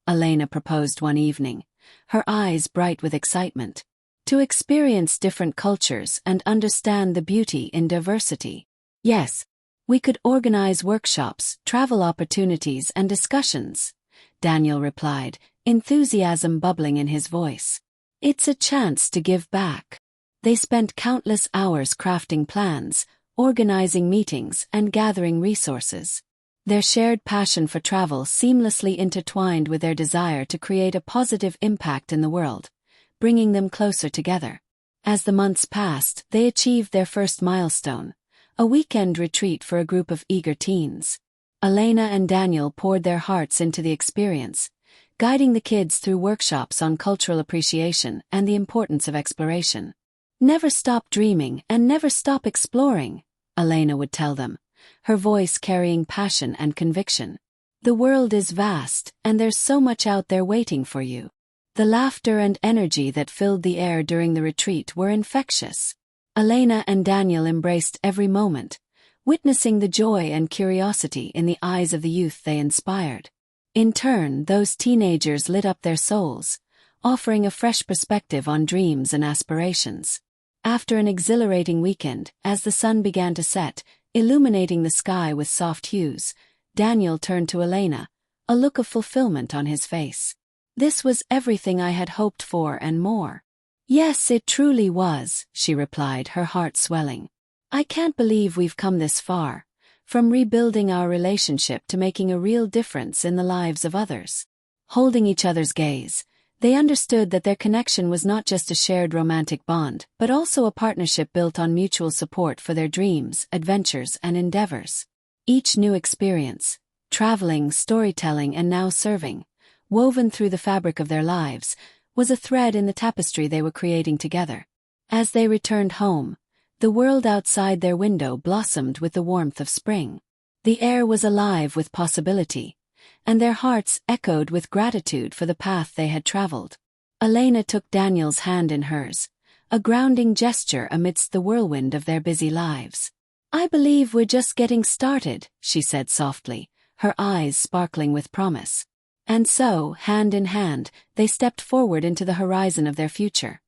Elena proposed one evening, her eyes bright with excitement. "To experience different cultures and understand the beauty in diversity." "Yes, we could organize workshops, travel opportunities, and discussions," Daniel replied, enthusiasm bubbling in his voice. "It's a chance to give back." They spent countless hours crafting plans, organizing meetings, and gathering resources. Their shared passion for travel seamlessly intertwined with their desire to create a positive impact in the world, bringing them closer together. As the months passed, they achieved their first milestone, a weekend retreat for a group of eager teens. Elena and Daniel poured their hearts into the experience, guiding the kids through workshops on cultural appreciation and the importance of exploration. "Never stop dreaming and never stop exploring," Elena would tell them, her voice carrying passion and conviction. "The world is vast, and there's so much out there waiting for you." The laughter and energy that filled the air during the retreat were infectious. Elena and Daniel embraced every moment, witnessing the joy and curiosity in the eyes of the youth they inspired. In turn, those teenagers lit up their souls, offering a fresh perspective on dreams and aspirations. After an exhilarating weekend, as the sun began to set, illuminating the sky with soft hues, Daniel turned to Elena, a look of fulfillment on his face. "This was everything I had hoped for and more." "Yes, it truly was," she replied, her heart swelling. "I can't believe we've come this far, from rebuilding our relationship to making a real difference in the lives of others." Holding each other's gaze, they understood that their connection was not just a shared romantic bond, but also a partnership built on mutual support for their dreams, adventures, and endeavors. Each new experience, traveling, storytelling, and now serving, woven through the fabric of their lives, was a thread in the tapestry they were creating together. As they returned home, the world outside their window blossomed with the warmth of spring. The air was alive with possibility, and their hearts echoed with gratitude for the path they had traveled. Elena took Daniel's hand in hers, a grounding gesture amidst the whirlwind of their busy lives. "I believe we're just getting started," she said softly, her eyes sparkling with promise. And so, hand in hand, they stepped forward into the horizon of their future.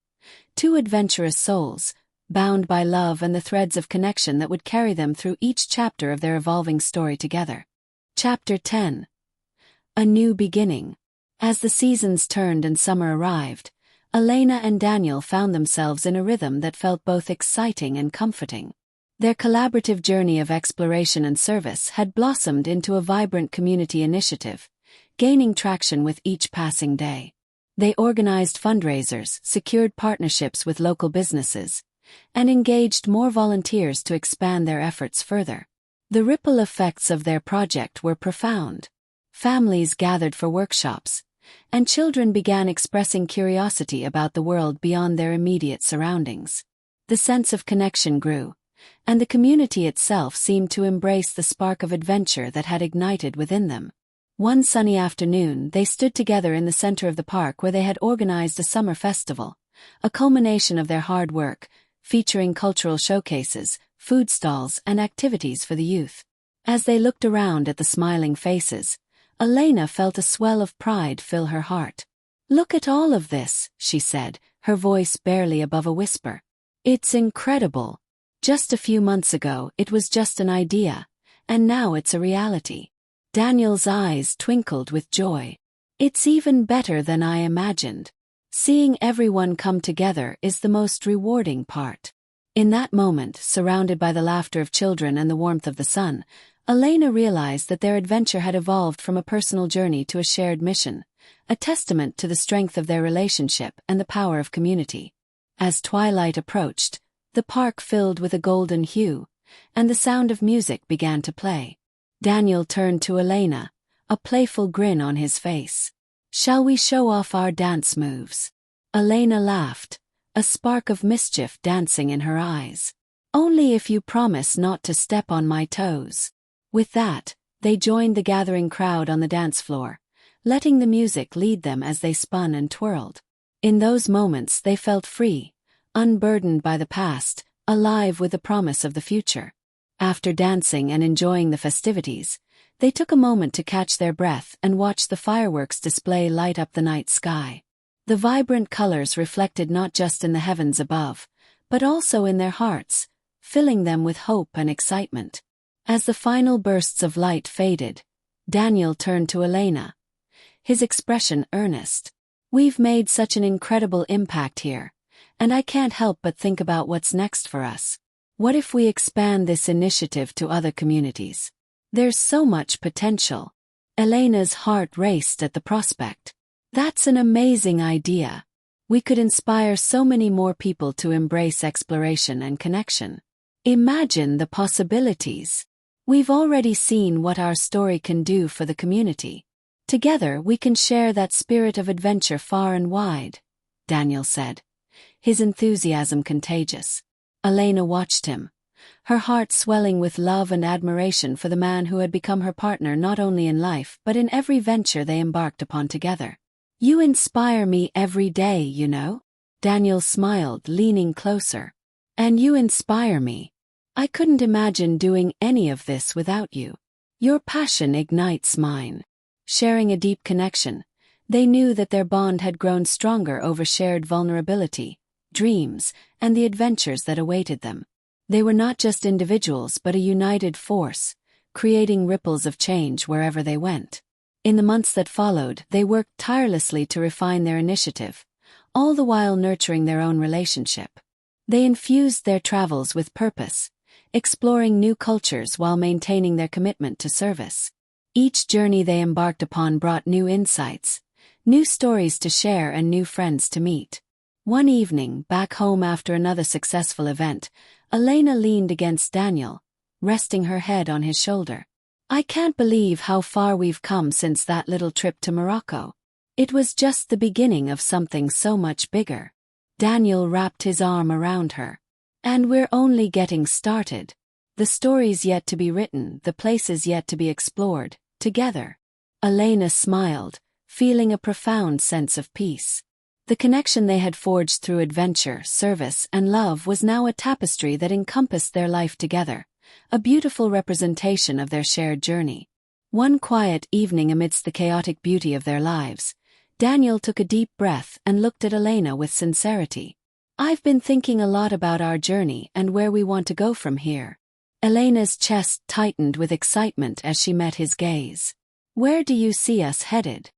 Two adventurous souls, bound by love and the threads of connection that would carry them through each chapter of their evolving story together. Chapter 10. A New Beginning. As the seasons turned and summer arrived, Elena and Daniel found themselves in a rhythm that felt both exciting and comforting. Their collaborative journey of exploration and service had blossomed into a vibrant community initiative, gaining traction with each passing day. They organized fundraisers, secured partnerships with local businesses, and engaged more volunteers to expand their efforts further. The ripple effects of their project were profound. Families gathered for workshops, and children began expressing curiosity about the world beyond their immediate surroundings. The sense of connection grew, and the community itself seemed to embrace the spark of adventure that had ignited within them. One sunny afternoon, they stood together in the center of the park where they had organized a summer festival, a culmination of their hard work, featuring cultural showcases, food stalls, and activities for the youth. As they looked around at the smiling faces, Elena felt a swell of pride fill her heart. "Look at all of this," she said, her voice barely above a whisper. "It's incredible. Just a few months ago, it was just an idea, and now it's a reality." Daniel's eyes twinkled with joy. "It's even better than I imagined. Seeing everyone come together is the most rewarding part." In that moment, surrounded by the laughter of children and the warmth of the sun, Elena realized that their adventure had evolved from a personal journey to a shared mission, a testament to the strength of their relationship and the power of community. As twilight approached, the park filled with a golden hue, and the sound of music began to play. Daniel turned to Elena, a playful grin on his face. "Shall we show off our dance moves?" Elena laughed, a spark of mischief dancing in her eyes. "Only if you promise not to step on my toes." With that, they joined the gathering crowd on the dance floor, letting the music lead them as they spun and twirled. In those moments they felt free, unburdened by the past, alive with the promise of the future. After dancing and enjoying the festivities, they took a moment to catch their breath and watch the fireworks display light up the night sky. The vibrant colors reflected not just in the heavens above, but also in their hearts, filling them with hope and excitement. As the final bursts of light faded, Daniel turned to Elena, his expression earnest. "We've made such an incredible impact here, and I can't help but think about what's next for us. What if we expand this initiative to other communities?" There's so much potential. Elena's heart raced at the prospect. That's an amazing idea. We could inspire so many more people to embrace exploration and connection. Imagine the possibilities. We've already seen what our story can do for the community. Together we can share that spirit of adventure far and wide, Daniel said, his enthusiasm contagious. Elena watched him, her heart swelling with love and admiration for the man who had become her partner not only in life but in every venture they embarked upon together. You inspire me every day, you know? Daniel smiled, leaning closer. And you inspire me. I couldn't imagine doing any of this without you. Your passion ignites mine. Sharing a deep connection, they knew that their bond had grown stronger over shared vulnerability, dreams, and the adventures that awaited them. They were not just individuals but a united force, creating ripples of change wherever they went. In the months that followed, they worked tirelessly to refine their initiative, all the while nurturing their own relationship. They infused their travels with purpose, exploring new cultures while maintaining their commitment to service. Each journey they embarked upon brought new insights, new stories to share and new friends to meet. One evening, back home after another successful event, Elena leaned against Daniel, resting her head on his shoulder. I can't believe how far we've come since that little trip to Morocco. It was just the beginning of something so much bigger. Daniel wrapped his arm around her. And we're only getting started. The stories yet to be written, the places yet to be explored, together. Elena smiled, feeling a profound sense of peace. The connection they had forged through adventure, service, and love was now a tapestry that encompassed their life together, a beautiful representation of their shared journey. One quiet evening amidst the chaotic beauty of their lives, Daniel took a deep breath and looked at Elena with sincerity. I've been thinking a lot about our journey and where we want to go from here. Elena's chest tightened with excitement as she met his gaze. Where do you see us headed?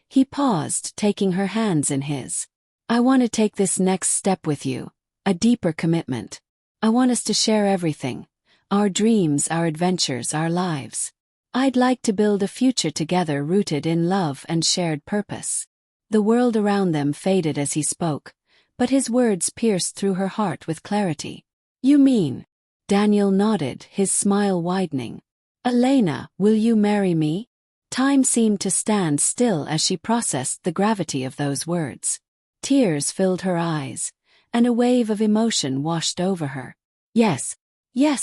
He paused, taking her hands in his. I want to take this next step with you, a deeper commitment. I want us to share everything, our dreams, our adventures, our lives. I'd like to build a future together rooted in love and shared purpose. The world around them faded as he spoke, but his words pierced through her heart with clarity. You mean? Daniel nodded, his smile widening. Elena, will you marry me? Time seemed to stand still as she processed the gravity of those words. Tears filled her eyes, and a wave of emotion washed over her. Yes,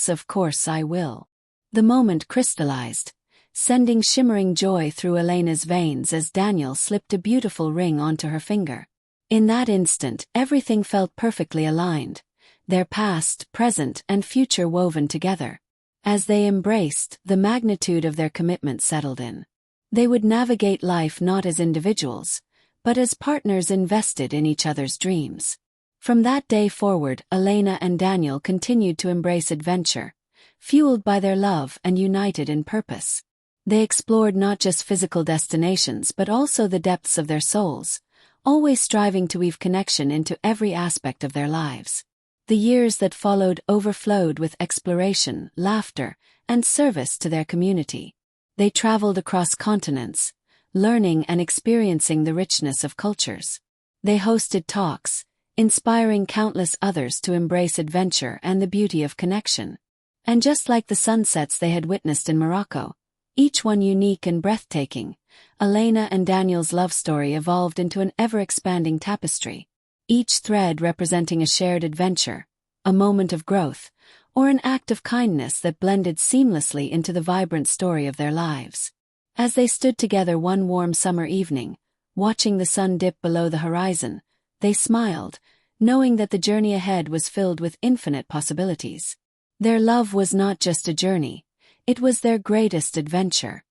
of course I will. The moment crystallized, sending shimmering joy through Elena's veins as Daniel slipped a beautiful ring onto her finger. In that instant, everything felt perfectly aligned, their past, present, and future woven together. As they embraced, the magnitude of their commitment settled in. They would navigate life not as individuals, but as partners invested in each other's dreams. From that day forward, Elena and Daniel continued to embrace adventure, fueled by their love and united in purpose. They explored not just physical destinations but also the depths of their souls, always striving to weave connection into every aspect of their lives. The years that followed overflowed with exploration, laughter, and service to their community. They traveled across continents, learning and experiencing the richness of cultures. They hosted talks, inspiring countless others to embrace adventure and the beauty of connection. And just like the sunsets they had witnessed in Morocco, each one unique and breathtaking, Elena and Daniel's love story evolved into an ever-expanding tapestry, each thread representing a shared adventure, a moment of growth, or an act of kindness that blended seamlessly into the vibrant story of their lives. As they stood together one warm summer evening, watching the sun dip below the horizon, they smiled, knowing that the journey ahead was filled with infinite possibilities. Their love was not just a journey, it was their greatest adventure.